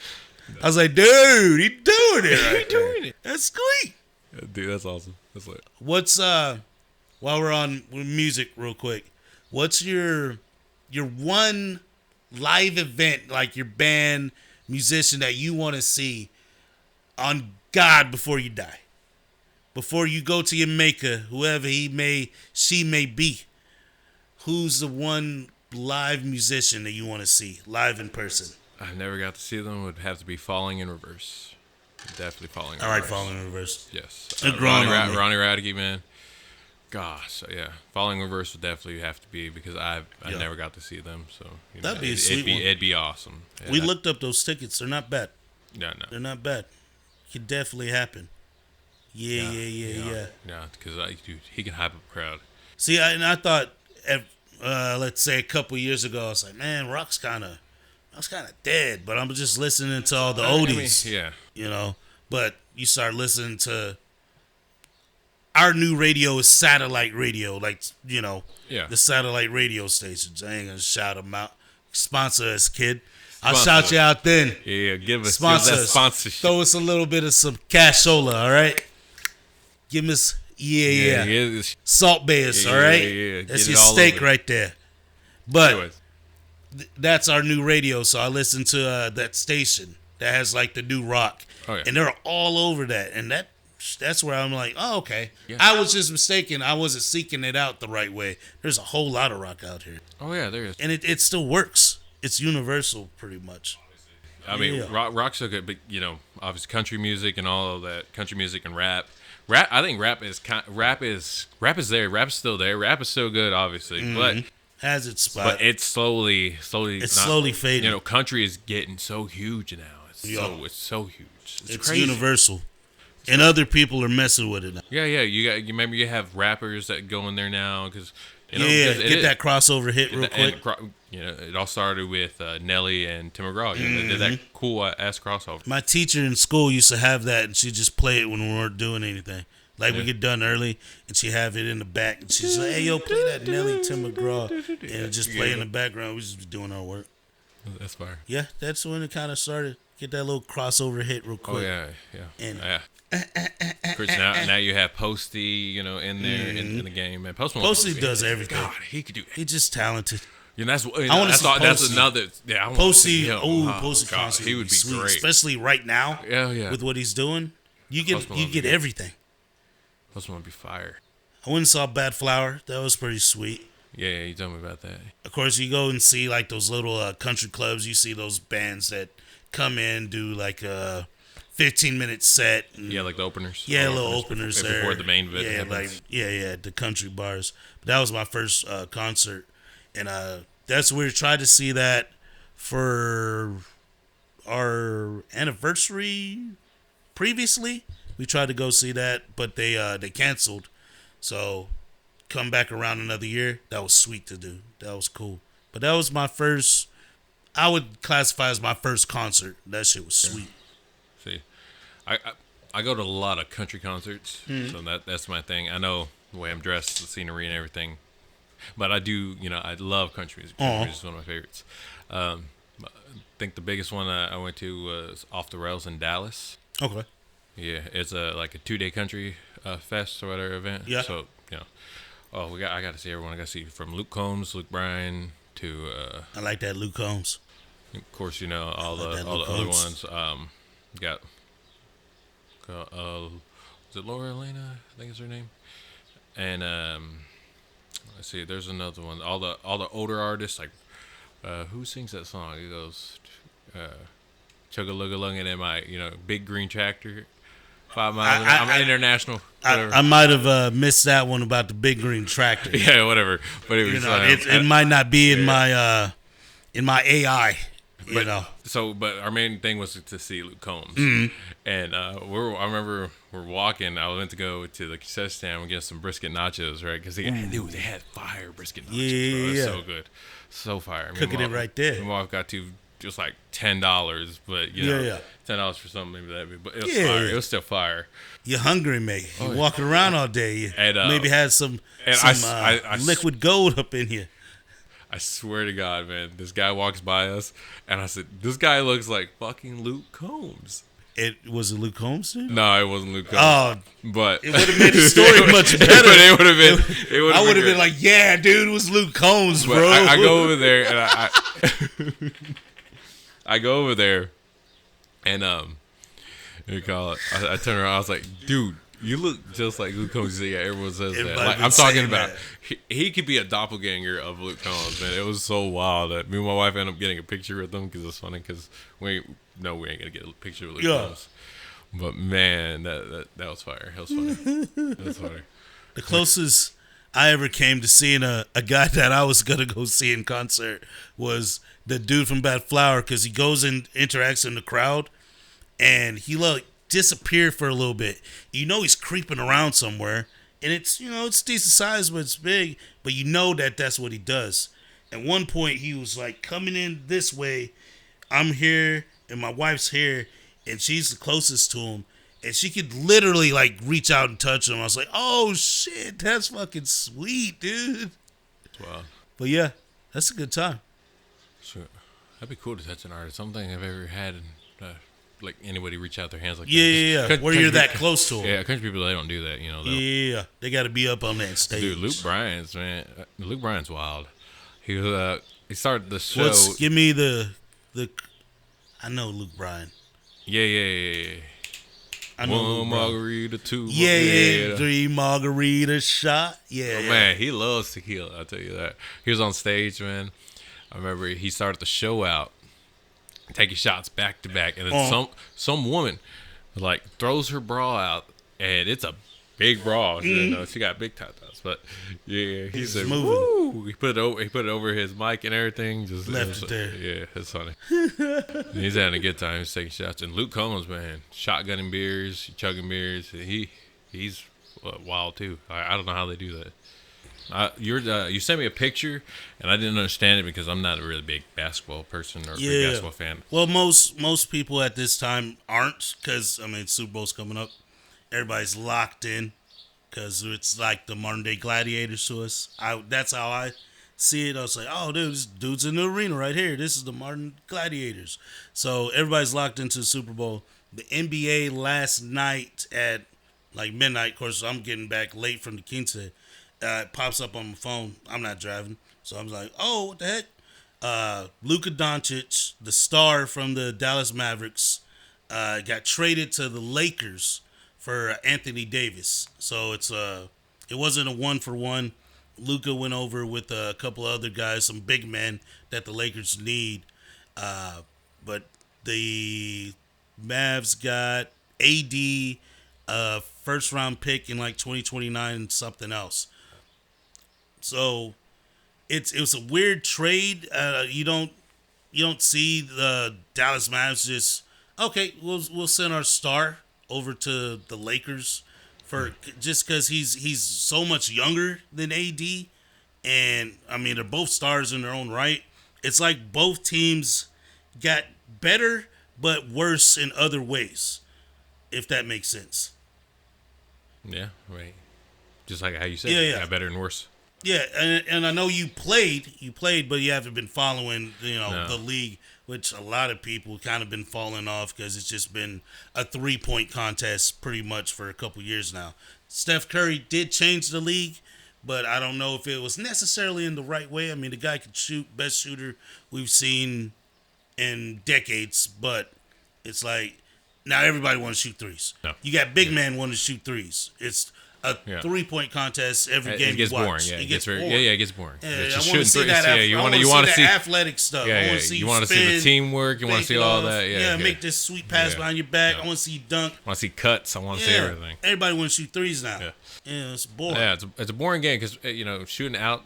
I was like, dude, he doing it right there. That's sweet. Yeah, dude, that's awesome. That's lit. What's while we're on with music real quick, what's your one live event, like your band, musician that you want to see on God before you die? Before you go to your maker, whoever she may be, who's the one live musician that you want to see live in person? I never got to see them. Would have to be Falling in Reverse. Definitely Falling in Reverse. All right, Falling in Reverse. Yes. Ronnie Radke, man. Gosh, yeah. Falling in Reverse would definitely have to be because I never got to see them. So that'd be a sweet one. It'd be awesome. Yeah, we looked up those tickets. They're not bad. Yeah, no. They're not bad. Could definitely happen. Yeah. Yeah, because he can hype up a crowd. See, I thought, let's say a couple years ago, I was like, man, Rock's kind of dead. But I'm just listening to all the oldies. Yeah. But you start listening to our new radio is satellite radio, the satellite radio stations. I ain't gonna shout them out. Sponsor us, kid. I'll shout you out then. Yeah, give us that sponsorship. Throw us a little bit of some cashola, all right? Give us, Salt Bayers, all right? Yeah. That's your steak right there. But that's our new radio, so I listen to that station that has like the new rock. Oh, yeah. And they're all over that. And that's where I'm like, oh, okay. Yeah. I was just mistaken. I wasn't seeking it out the right way. There's a whole lot of rock out here. Oh, yeah, there is. And it still works. It's universal, pretty much. I mean, rock's so good, but obviously country music and all of that, country music and rap. I think rap is there. Rap is still there. Rap is so good, obviously, but has its spot. But it's slowly slowly fading. Country is getting so huge now. It's so huge. It's crazy. Universal. And other people are messing with it now. Yeah. You remember you have rappers that go in there now because get that crossover hit real quick. It all started with Nelly and Tim McGraw. They did that cool ass crossover. My teacher in school used to have that, and she'd just play it when we weren't doing anything. Like we get done early, and she'd have it in the back, and she's like, "Hey, yo, play that Nelly, Tim McGraw," and it just play in the background. We just be doing our work. That's fire. Yeah, that's when it kind of started. Get that little crossover hit real quick. Oh yeah. And Chris, now you have Posty, in there in the game. Man, Posty does everything. God, he could do. He's just talented. That's another. Yeah, I Posty. Posty concert. He would be sweet, great, especially right now. Yeah. With what he's doing, you get everything. Post Malone would be fire. I went and saw Bad Flower. That was pretty sweet. Yeah, you told me about that. Of course, you go and see like those little country clubs. You see those bands that come in, do like a 15-minute set. Like the openers. Yeah, little openers there. Before the main event happens. The country bars. But that was my first concert. And that's where we tried to see that for our anniversary previously. We tried to go see that, but they canceled. So come back around another year. That was sweet to do. That was cool. But that was my first. I would classify as my first concert. That shit was sweet. See, I go to a lot of country concerts, so that's my thing. I know the way I'm dressed, the scenery and everything, but I do, I love country music. Country is one of my favorites. I think the biggest one I went to was Off the Rails in Dallas. Okay. Yeah, it's like a 2-day country fest or whatever event. Yeah. So I got to see everyone. I got to see from Luke Combs, Luke Bryan to. I like that Luke Combs. Of course, all the other ones. Got. Is it Laura Elena? I think is her name. And let's see. There's another one. All the older artists, like who sings that song? It goes, chugga-lugga-lung, and then my big green tractor, 5 miles. I'm international. I might have missed that one about the big green tractor. Yeah, whatever. But it was, it might not be in my AI. But our main thing was to see Luke Combs, and I remember we're walking. I went to go to the concession stand and get some brisket nachos, right? Because they had fire brisket nachos. Yeah, bro. It was so good, so fire. Cooking it right there. My mom got to just like $10, but $10 for something maybe that, but it was fire. It was still fire. You're hungry, mate. You're walking around all day. You maybe had some liquid gold up in here. I swear to God, man, this guy walks by us, and I said, "This guy looks like fucking Luke Combs." Was it Luke Combs, dude? No, it wasn't Luke Combs. Oh, but it would have made the story much better. But it would have been. I would have been like, "Yeah, dude, it was Luke Combs, but bro." I go over there, and I go over there, and you call it. I turn around. I was like, "Dude, you look just like Luke Combs." Yeah, everyone says that. Like, I'm talking about he could be a doppelganger of Luke Combs, man. It was so wild that me and my wife ended up getting a picture with him because it's funny because we ain't gonna get a picture with Luke Combs. But man, that was fire. That was funny. That was funny. The closest I ever came to seeing a guy that I was gonna go see in concert was the dude from Bad Flower, because he goes and interacts in the crowd, and he disappeared for a little bit. He's creeping around somewhere, and it's it's decent size, but it's big. But that's what he does. At one point, he was like coming in this way. I'm here, and my wife's here, and she's the closest to him, and she could literally like reach out and touch him. I was like, "Oh shit, that's fucking sweet, dude." Wow. But yeah, that's a good time. Sure, that'd be cool to touch an artist. Something I've ever had. Like anybody reach out their hands like that. Where you're that close to them. Yeah, country people, they don't do that, Yeah, they got to be up on that stage. Dude, Luke Bryan's wild. He started the show. Give me the. I know Luke Bryan. Yeah. I know one margarita, two. Yeah. 3 margarita shot. Yeah. Man, he loves tequila. I'll tell you that. He was on stage, man. I remember he started the show out, taking shots back to back, and then some woman like throws her bra out, and it's a big bra. She got big tatas, but yeah, he said, "Woo!" He put it over his mic and everything. Just left it there. Yeah, it's funny. He's having a good time. He's taking shots, and Luke Combs, man, shotgunning beers, chugging beers. He's wild too. I don't know how they do that. You sent me a picture, and I didn't understand it because I'm not a really big basketball person or big basketball fan. Well, most people at this time aren't, because Super Bowl's coming up. Everybody's locked in because it's like the modern day gladiators to us. That's how I see it. I was like, "Oh, dude, this dude's in the arena right here. This is the modern gladiators." So everybody's locked into the Super Bowl. The NBA last night at like midnight. Of course, I'm getting back late from the Quince. It pops up on my phone. I'm not driving. So I'm like, "Oh, what the heck?" Luka Doncic, the star from the Dallas Mavericks, got traded to the Lakers for Anthony Davis. So it wasn't a 1-for-1. Luka went over with a couple of other guys, some big men that the Lakers need. But the Mavs got AD, first round pick in like 2029 and something else. So it was a weird trade. You don't see the Dallas Mavericks just okay. We'll send our star over to the Lakers for just because he's so much younger than AD, and I mean they're both stars in their own right. It's like both teams got better but worse in other ways, if that makes sense. Yeah, right. Just like how you said, Yeah. got better and worse. Yeah, and I know you played, but you haven't been following, the league, which a lot of people kind of been falling off because it's just been a 3-point contest pretty much for a couple years now. Steph Curry did change the league, but I don't know if it was necessarily in the right way. I mean, the guy could shoot, best shooter we've seen in decades, but it's like now everybody wants to shoot threes. No. You got big man wanting to shoot threes. It's a 3-point contest every game. It gets you watch. boring. Yeah, it gets boring. It gets boring. Yeah, I want to see that. You want to see athletic stuff. Yeah, I want to see you want to see the teamwork. You want to see all that. Yeah, make this sweet pass behind your back. I want to see you dunk. I want to see cuts. I want to see everything. Everybody wants to shoot threes now. Yeah, it's boring. Yeah, it's a boring game because shooting out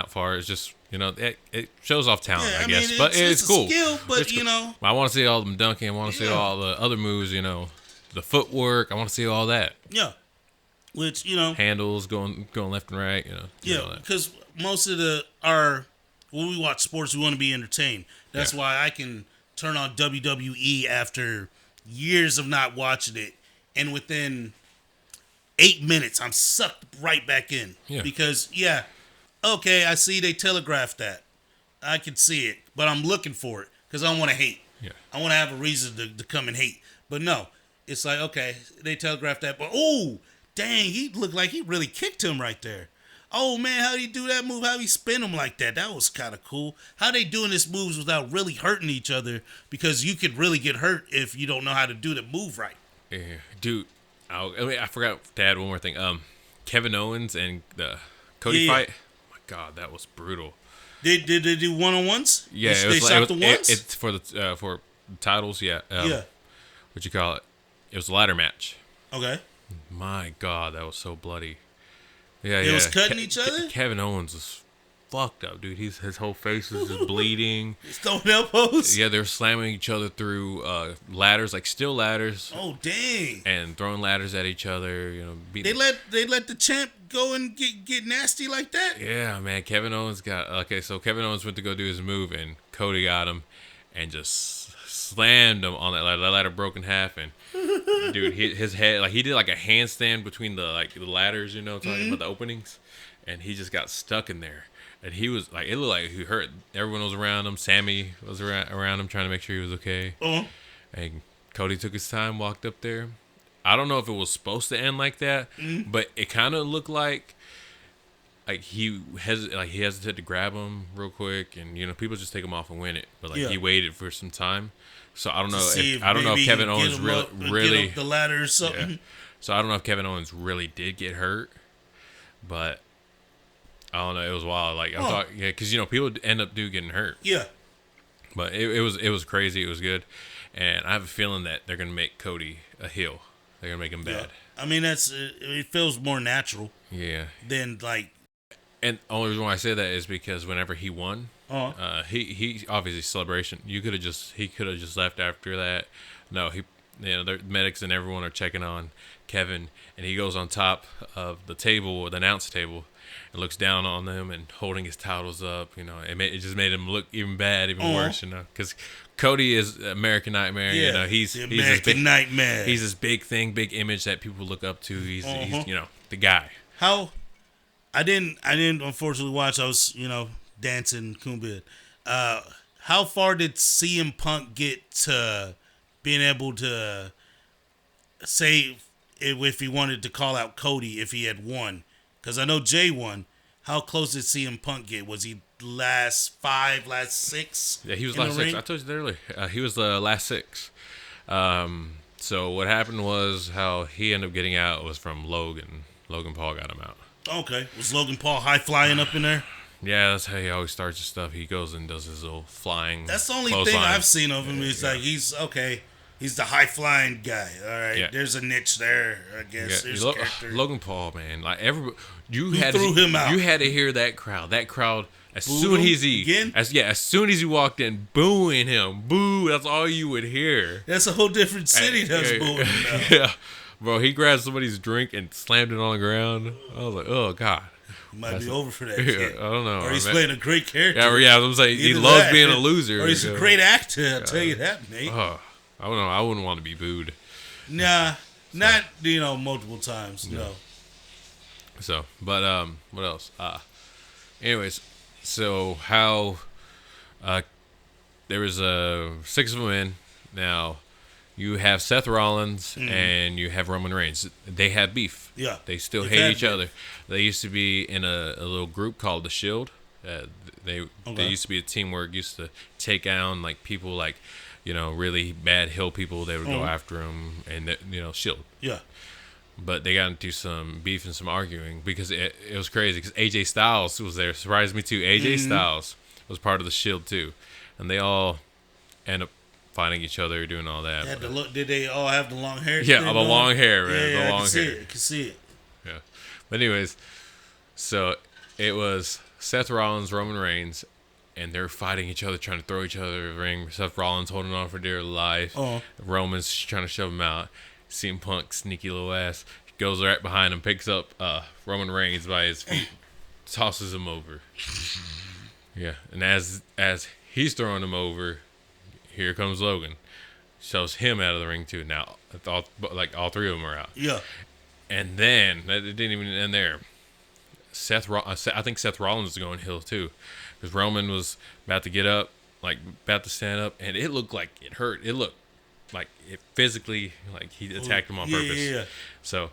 far is just it shows off talent, I guess. But it's cool. A skill, but it's cool. I want to see all them dunking. I want to see all the other moves. The footwork. I want to see all that. Yeah. Which, handles going left and right, Yeah, because most of when we watch sports, we want to be entertained. That's why I can turn on WWE after years of not watching it, and within 8 minutes, I'm sucked right back in. Yeah. Because, okay, I see they telegraphed that. I can see it, but I'm looking for it because I want to hate. Yeah. I want to have a reason to come and hate. But no, it's like, okay, they telegraphed that, but dang, he looked like he really kicked him right there. Oh, man, how did he do that move? How did he spin him like that? That was kind of cool. How they doing this moves without really hurting each other? Because you could really get hurt if you don't know how to do the move right. Yeah, dude. I forgot to add one more thing. Kevin Owens and the Cody fight. Oh my God, that was brutal. Did they do one-on-ones? Yeah, they shot the ones? It's for the titles. Yeah. What you call it? It was a ladder match. Okay. My God, that was so bloody. Yeah, It was cutting each other? Kevin Owens was fucked up, dude. His whole face was just bleeding. He's throwing elbows? Yeah, they were slamming each other through ladders, like steel ladders. Oh, dang. And throwing ladders at each other, They let the champ go and get nasty like that? Yeah, man. Kevin Owens so Kevin Owens went to go do his move, and Cody got him and just slammed him on that ladder. That ladder broke in half, and dude, his head, he did like a handstand between the ladders, talking about the openings, and he just got stuck in there. And he was it looked like he hurt. Everyone was around him. Sammy was around him trying to make sure he was okay. And Cody took his time, walked up there. I don't know if it was supposed to end like that, but it kind of looked like he hesitated to grab him real quick, and people just take him off and win it. But he waited for some time. So I don't know if Kevin Owens really get up the ladder or something. Yeah. So I don't know if Kevin Owens really did get hurt, but I don't know. It was wild. I'm talking, because people end up getting hurt. Yeah. But it was crazy. It was good, and I have a feeling that they're gonna make Cody a heel. They're gonna make him bad. I mean, it feels more natural. Yeah. Than And the only reason why I say that is because whenever he won, he obviously celebration. He could have just left after that. No, the medics and everyone are checking on Kevin, and he goes on top of the table, the announce table, and looks down on them and holding his titles up. It just made him look even worse. Because Cody is American Nightmare. Yeah, he's the American Nightmare. He's this big image that people look up to. He's the guy. How? I didn't unfortunately watch. I was dancing Kumbaya. How far did CM Punk get to being able to say if he wanted to call out Cody if he had won? Because I know Jay won. How close did CM Punk get? Was he last 5, last 6? Yeah, he was last 6. I told you that earlier. He was the last 6. So what happened was how he ended up getting out was from Logan. Logan Paul got him out. Okay. Was Logan Paul high flying up in there? Yeah, that's how he always starts his stuff. He goes and does his little flying. That's the only thing I've seen of him. He's he's okay. He's the high flying guy. All right, Yeah. there's a niche there. I guess there's a character. Logan Paul, man, like everybody, Who threw him out? You had to hear that crowd. That crowd, as Booed soon him as again? as soon as he walked in, booing him, boo. That's all you would hear. That's a whole different city that's booing him now. Yeah, bro, he grabbed somebody's drink and slammed it on the ground. I was like, oh god. He might be over for that Yeah, kid. I don't know. Or he's playing a great character. Yeah, I'm saying he Either loves that, being a loser. Or he's a great actor, I'll tell you that, mate. I don't know. I wouldn't want to be booed. Nah, not, multiple times, no. So, but what else? Anyways, so how there was 6 of them in. Now you have Seth Rollins and you have Roman Reigns. They have beef. Yeah, they still hate each other. They used to be in a little group called the Shield. They used to be a team where it used to take down like people like really bad hill people. They would go after them and Shield. Yeah. But they got into some beef and some arguing because it was crazy because AJ Styles was there. Surprised me too. AJ Styles was part of the Shield too, and they all end up fighting each other, doing all that. Did they all have the long hair? Yeah, the long hair, man. Yeah, the long I can see it. Yeah, but anyways, so it was Seth Rollins, Roman Reigns, and they're fighting each other, trying to throw each other in the ring. Seth Rollins holding on for dear life. Roman's trying to shove him out. CM Punk, sneaky little ass, goes right behind him, picks up Roman Reigns by his feet, tosses him over. Yeah, and as he's throwing him over, here comes Logan, shoves him out of the ring too. Now, all 3 of them are out. Yeah, and then it didn't even end there. I think Seth Rollins is going heel too, because Roman was about to get up, about to stand up, and it looked like it hurt. It looked like it physically, like he attacked him on purpose. Yeah. So,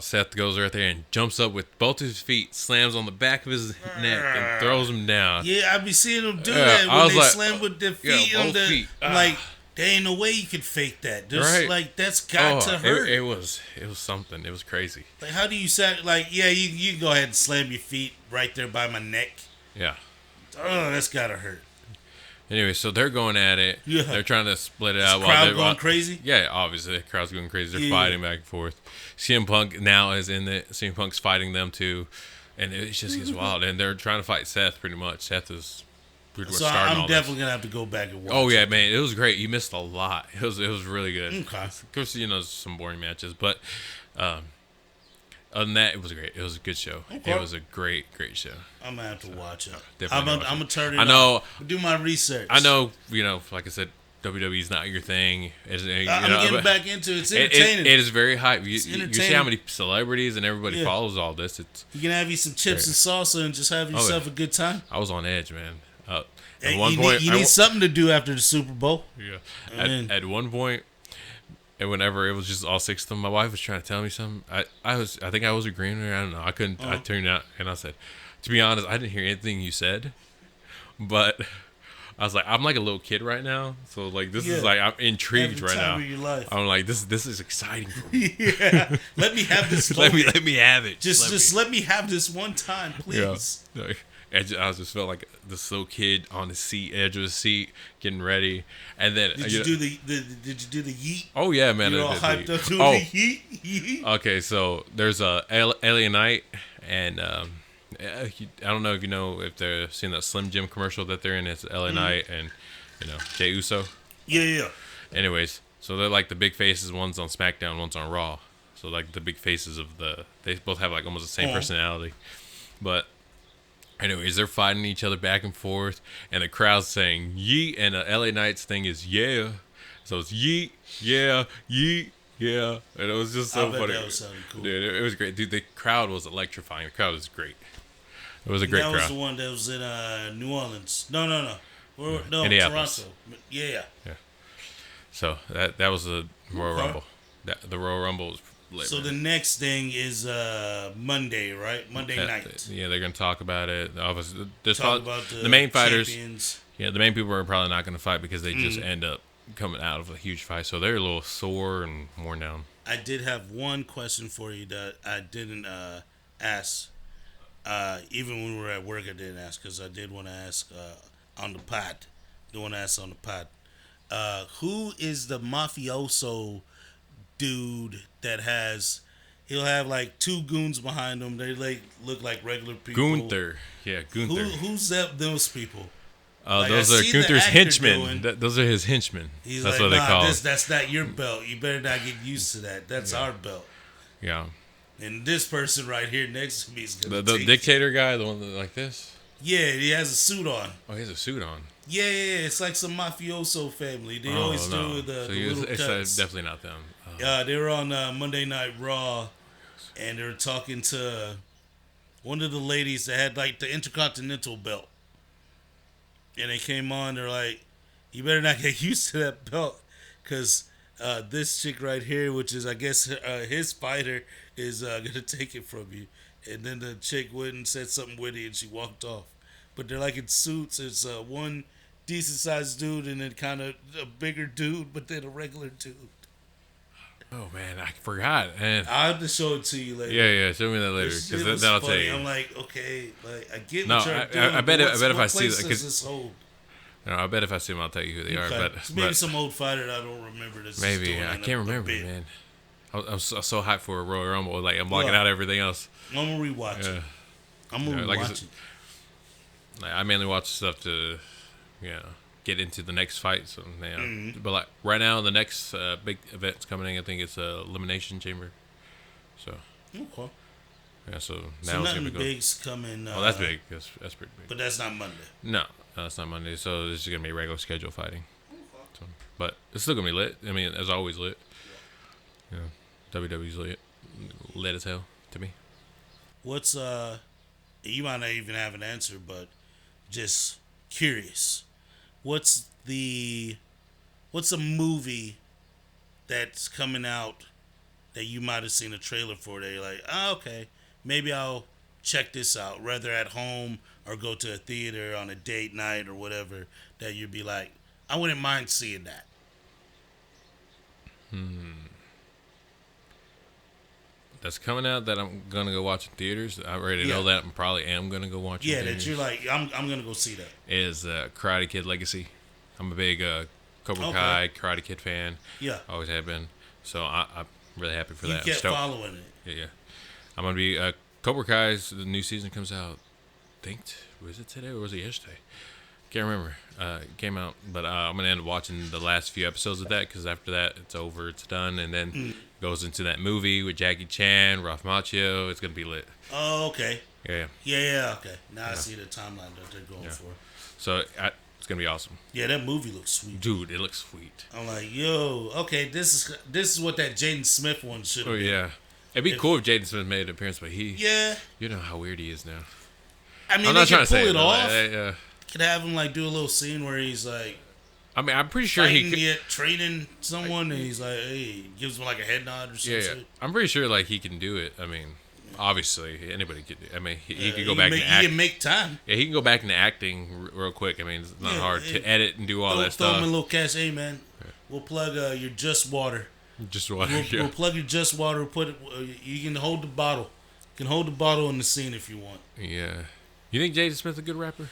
Seth goes right there and jumps up with both his feet, slams on the back of his neck, and throws him down. Yeah, I be seeing them do that when they slam with their feet on the feet. like. There ain't no way you can fake that. Right. That's got to hurt. It was something. It was crazy. Like, how do you set? Like, yeah, you can go ahead and slam your feet right there by my neck. Yeah. Oh, that's gotta hurt. Anyway, so they're going at it. Yeah. They're trying to split it out. The crowd going crazy? Yeah, obviously. The crowd's going crazy. They're fighting back and forth. CM Punk now is in it. CM Punk's fighting them too. And it just gets wild. And they're trying to fight Seth pretty much. Seth is so I'm definitely going to have to go back and watch yeah, man. It was great. You missed a lot. It was really good. Okay. Of course, some boring matches. But other than that, it was great. It was a good show. Okay. It was a great show. I'm going to have to watch it. I'm going to turn it on. I know. Do my research. I know, like I said, WWE's not your thing. I'm getting back into it. It's entertaining. It is very hype. You see how many celebrities and everybody follows all this. You can have you some chips and salsa and just have yourself a good time. I was on edge, man. At one point, you need something to do after the Super Bowl. Yeah. At one point, and whenever it was just all 6 of them, my wife was trying to tell me something. I think I was agreeing with her. I don't know. I couldn't. I turned out and I said, to be honest, I didn't hear anything you said, but I was like, I'm like a little kid right now, so like this is like I'm intrigued right now. Of your life. I'm like this is exciting for me. Yeah, let me have this. let me have it. Just let me have this one time, please. Yeah. I just felt like this little kid on the edge of the seat, getting ready, and then did you do the yeet? Oh yeah, man! You're all hyped up to the yeet. Okay, so there's a Alien Knight, and I don't know if they're seeing that Slim Jim commercial that they're in. It's LA Knight and Jey Uso. Yeah. Anyways, so they're like the big faces. One's on SmackDown, one's on Raw. So like the big faces they both have like almost the same personality, but. Anyways, they're fighting each other back and forth, and the crowd's saying yeet, and the LA Knight's thing is yeah. So it's yeet, yeah, yeet, yeah. And it was just so funny. That was something cool. Dude, it was great. Dude, the crowd was electrifying. The crowd was great. It was a great crowd. That was the one that was in New Orleans. No. Indianapolis. Toronto. Yeah. So that was the Royal Rumble. The Royal Rumble was lit. So the next thing is Monday, right? Monday night. Yeah, they're gonna talk about it. Obviously, about the main fighters. Champions. Yeah, the main people are probably not gonna fight because they just end up coming out of a huge fight, so they're a little sore and worn down. I did have one question for you that I didn't ask. Even when we were at work, I didn't ask because I did want to ask on the pod. Who is the mafioso dude that has? He'll have like two goons behind him. They like look like regular people. Gunther. Yeah, Gunther. Who's that? Those people? Those are Gunther's henchmen. Those are his henchmen. He's that's like, what they call them. That's not your belt. You better not get used to that. That's our belt. Yeah. And this person right here next to me is gonna the dictator guy, the one that, like this. Yeah, he has a suit on. Oh, he has a suit on. Yeah. It's like some mafioso family. They always do the little it's cuts. definitely not them. They were on Monday Night Raw, and they were talking to one of the ladies that had like the Intercontinental belt. And they came on, they're like, you better not get used to that belt, because this chick right here, which is, I guess, his fighter, is going to take it from you. And then the chick went and said something witty, and she walked off. But they're like in suits. It's one decent-sized dude, and then kind of a bigger dude, but then a regular dude. Oh, man, I forgot. And I'll have to show it to you later. Yeah, show me that later, because that'll tell you. I'm like, okay, like, I get what you're doing. I bet if I see that, this hold? No, I bet if I see them, I'll tell you who they are. But maybe some old fighter that I don't remember. Maybe I can't remember, man. I'm so hyped for a Royal Rumble, like I'm blocking out everything else. I'm gonna rewatch it. I'm gonna rewatch it. I mainly watch stuff to, get into the next fight. So but like right now, the next big event's coming in. I think it's Elimination Chamber. So okay. Yeah, so now it's nothing big's coming. Oh, that's big. That's pretty big. But that's not Monday. No, that's not Monday. So this is gonna be regular schedule fighting. So, but it's still gonna be lit. I mean, as always lit. Yeah, WWE's lit as hell to me. What's you might not even have an answer, but just curious. What's a movie that's coming out that you might have seen a trailer for that you're like, okay, maybe I'll check this out, whether at home or go to a theater on a date night or whatever, that you'd be like, I wouldn't mind seeing that. That's coming out that I'm gonna go watch in theaters. I already know that. I probably am gonna go watch. Yeah, that you're like, I'm gonna go see that. Is Karate Kid Legacy. I'm a big Cobra Kai Karate Kid fan. Yeah, always have been. So I'm really happy for that. You kept following it. Yeah. I'm gonna be Cobra Kai's. The new season comes out. Was it today or was it yesterday? Can't remember. It came out, but I'm gonna end up watching the last few episodes of that because after that it's over, it's done, and then goes into that movie with Jackie Chan, Ralph Macchio. It's gonna be lit. Oh, okay. Yeah. Okay. Now I see the timeline that they're going for. So it's gonna be awesome. Yeah, that movie looks sweet, dude. It looks sweet. I'm like, yo, okay, this is what that Jaden Smith one should have been. Yeah, it'd be cool if Jaden Smith made an appearance, but you know how weird he is now. I mean, I'm not trying to pull it off. Could have him like do a little scene where he's like, I mean, I'm pretty sure he could training someone, and he's like, hey, gives him like a head nod or something. Yeah. I'm pretty sure like he can do it. I mean, obviously anybody could. I mean, he could go back and act. He can make time. Yeah, he can go back into acting real quick. I mean, it's not hard to edit and do all that stuff. Throw him a little cash. Hey man, we'll plug your Just Water. Just Water. We'll plug your Just Water. Put it. You can hold the bottle. You can hold the bottle in the scene if you want. Yeah. You think Jaden Smith's a good rapper?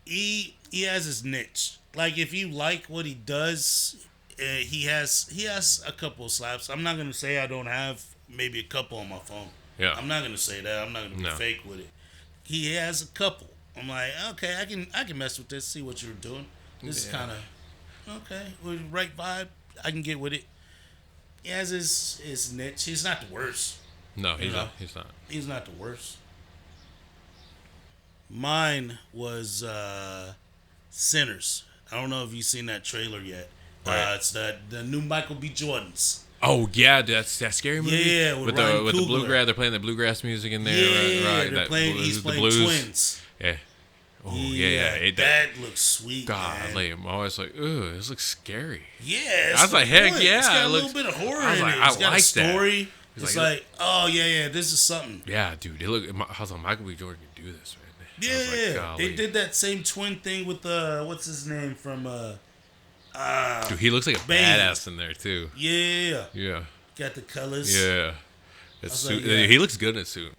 He has his niche. Like if you like what he does, he has a couple of slaps. I'm not gonna say I don't have maybe a couple on my phone. Yeah. I'm not gonna say that. I'm not gonna be fake with it. He has a couple. I'm like, okay, I can mess with this. See what you're doing. This is kind of okay. With right vibe, I can get with it. He has his niche. He's not the worst. No, he's not. He's not. He's not the worst. Mine was Sinners. I don't know if you've seen that trailer yet. Right. It's the new Michael B. Jordans. Oh yeah, that's that scary movie. Yeah, with the bluegrass. They're playing the bluegrass music in there. Yeah, right. They're playing. He's playing Twins. Yeah. Oh yeah. That looks sweet. God, like, I'm always like, ooh, this looks scary. Yeah, I was like, heck yeah, it's got a little bit of horror in it. It's got a story. It's like, oh yeah, this is something. Yeah, dude. I was like, Michael B. Jordan can do this, man. Yeah, they did that same twin thing with what's his name from dude, he looks like a badass in there too. Yeah. Yeah. Got the colors. Yeah. Suit. He looks good in a suit.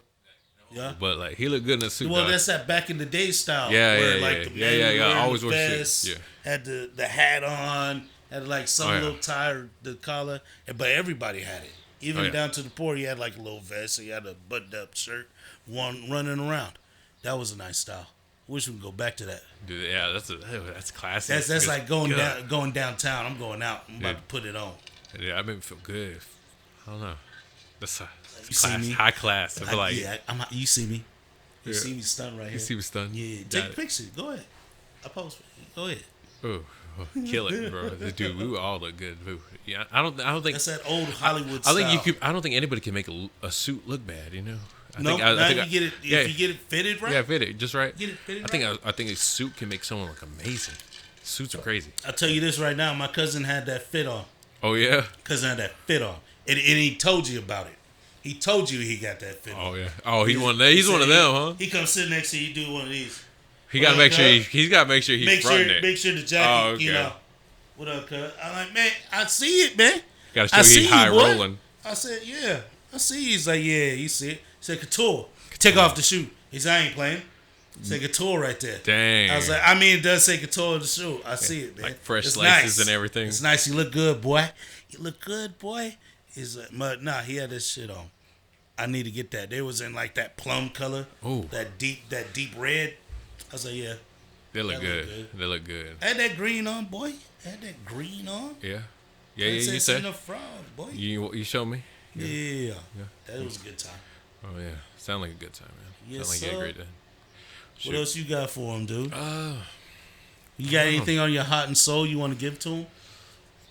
Yeah. But like he looked good in a suit. Well, dog. that's that back in the day style. Yeah, where, yeah, like, yeah. the Yeah, man yeah, yeah. wearing Always the wore vest, suits. Yeah. had the hat on, had like some little tie or the collar, but everybody had it. Even down to the poor, he had like a little vest, so he had a buttoned up shirt, one running around. That was a nice style. Wish we could go back to that. Dude, yeah, that's classic. That's like going downtown. I'm going out. I'm about to put it on. Yeah, I made me feel good. I don't know. That's class, high class. I feel like you see me. You see me stunned right here. You see me stunned? Yeah, take a picture. Go ahead. I post. Go ahead. Oh, kill it, bro. Dude, we all look good. Yeah, I don't think that's that old Hollywood style. I don't think anybody can make a suit look bad. You know. If you get it fitted right. Yeah, fitted just right. Get it fitted I think a suit can make someone look amazing. Suits are crazy. I'll tell you this right now. My cousin had that fit on. Oh yeah. Cousin had that fit on, and he told you about it. He told you he got that fit on. Oh yeah. Oh, he's one of them. He's one of them, huh? He comes sit next to you, do one of these. He got to make sure he's got to make sure he's fronting it. Make sure the jacket, you know. What up, cuz? I'm like, man, I see it, man. Got to show you high rolling. I said, yeah, I see. He's like, yeah, you see it. He said, couture. Take off the shoe. He said, I ain't playing. He said, couture right there. Dang. I was like, I mean, it does say couture on the shoe. I see it, man. Like fresh it's laces nice. And everything. It's nice. You look good, boy. You look good, boy. He's like, but nah, he had this shit on. I need to get that. They was in like that plum color. Ooh. That deep red. I was like, yeah. They look good. They look good. Had that green on, boy. Had that green on. Yeah. Yeah, you said. Frog, boy. You show me? Yeah. That was a good time. Oh, yeah. Sound like a good time, man. Yes, Sound like you had a great day. What else you got for him, dude? You got anything on your heart and soul you want to give to him?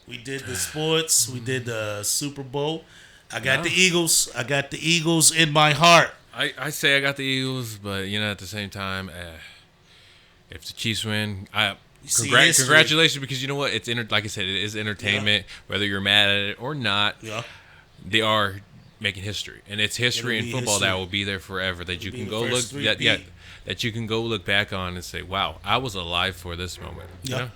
We did the sports. We did the Super Bowl. I got the Eagles. I got the Eagles in my heart. I say I got the Eagles, but, at the same time, if the Chiefs win, congratulations, because you know what? It's like I said, it is entertainment. Yeah. Whether you're mad at it or not, they are making history, and it's history in football that will be there forever. That you can go look that you can go look back on and say, "Wow, I was alive for this moment." Yeah,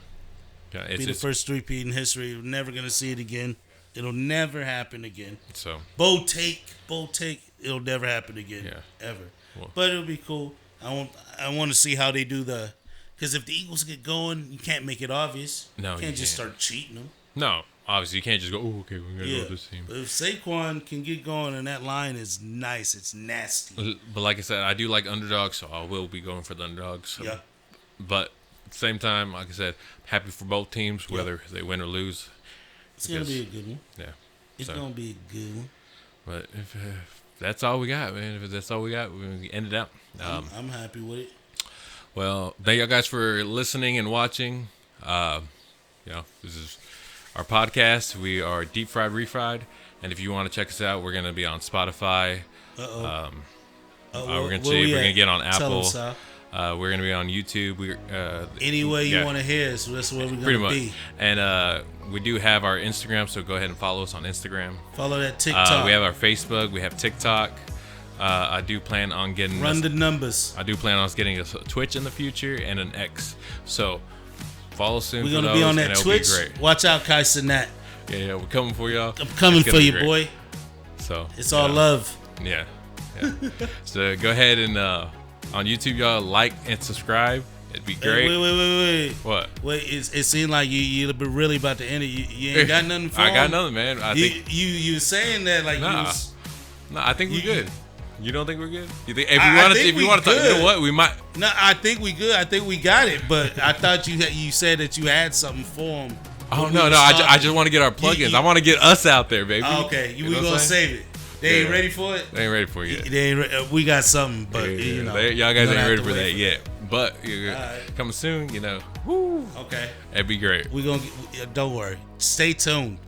it's the first three-peat in history. We're never gonna see it again. It'll never happen again. So bold take. It'll never happen again, ever. Well, but it'll be cool. I want to see how they do because if the Eagles get going, you can't make it obvious. No, you can't just start cheating them. No, obviously you can't just go, oh, okay, we're gonna go with this team. But if Saquon can get going and that line is nice, it's nasty. But like I said, I do like underdogs, so I will be going for the underdogs. Yeah. But at the same time, like I said, happy for both teams, whether they win or lose. It's gonna be a good one. Yeah. It's gonna be a good one. But if that's all we got, man. If that's all we got, we're gonna end it out. I'm happy with it. Well, thank y'all guys for listening and watching. This is our podcast. We are DeepFried ReFried, and if you want to check us out, we're gonna be on Spotify. We're gonna get on Apple. We're gonna be on YouTube. Any way you want to hear us, that's where we're gonna be. And we do have our Instagram, so go ahead and follow us on Instagram. Follow that TikTok. We have our Facebook. We have TikTok. I do plan on getting the numbers. I do plan on us getting a Twitch in the future and an X. So follow soon. We're gonna be on that Twitch. Watch out, Kai Sinat. Yeah, we're coming for y'all. I'm coming for you, boy. So it's all love. Yeah. So go ahead and on YouTube, y'all like and subscribe. It'd be great. Wait. What? Wait, it seemed like you're really about to end it. You ain't got nothing for I got nothing, man. You saying that like nah, I think we're good. You don't think we're good? You think if you want to talk, you know what? We might. No, I think we good. I think we got it. But I thought you said that you had something for them. Oh no! I just want to get our plugins. I want to get us out there, baby. Okay, we gonna save it. They ain't ready for it. They ain't ready for it yet. We got something, but y'all guys ain't ready for that yet. But coming soon, Woo. Okay, that'd be great. We gonna don't worry. Stay tuned.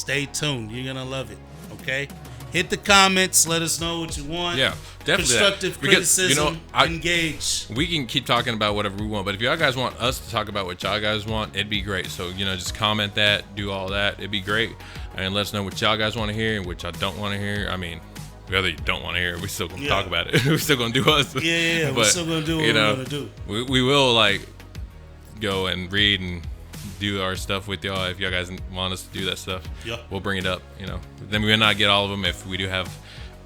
You're gonna love it. Okay. Hit the comments. Let us know what you want. Yeah, definitely. Constructive criticism. Engage. We can keep talking about whatever we want, but if y'all guys want us to talk about what y'all guys want, it'd be great. So, just comment that, do all that. It'd be great. And let us know what y'all guys want to hear and what y'all don't want to hear. I mean, whether you don't want to hear it, we're still going to talk about it. We're still going to do us. Yeah. But, we're still going to do what we're going to do. We will, go and read and do our stuff with y'all. If y'all guys want us to do that stuff, we'll bring it up. Then we may not get all of them if we do have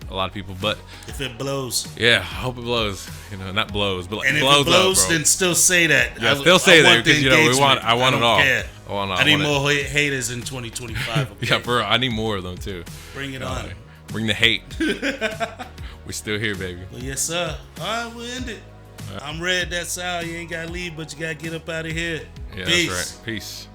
a lot of people. But if it blows, yeah, I hope it blows. You know, not blows, but like and if blows it blows, up, bro. then still say that. Yeah, still say that because I want it all. Care. I need more haters in 2025. Okay? Yeah, bro, I need more of them too. Bring it on. Bring the hate. We still here, baby. Well, yes, sir. All right, we'll end it. I'm Red. That's Al. You ain't got to leave, but you got to get up out of here. Yeah, Peace. that's right. Peace.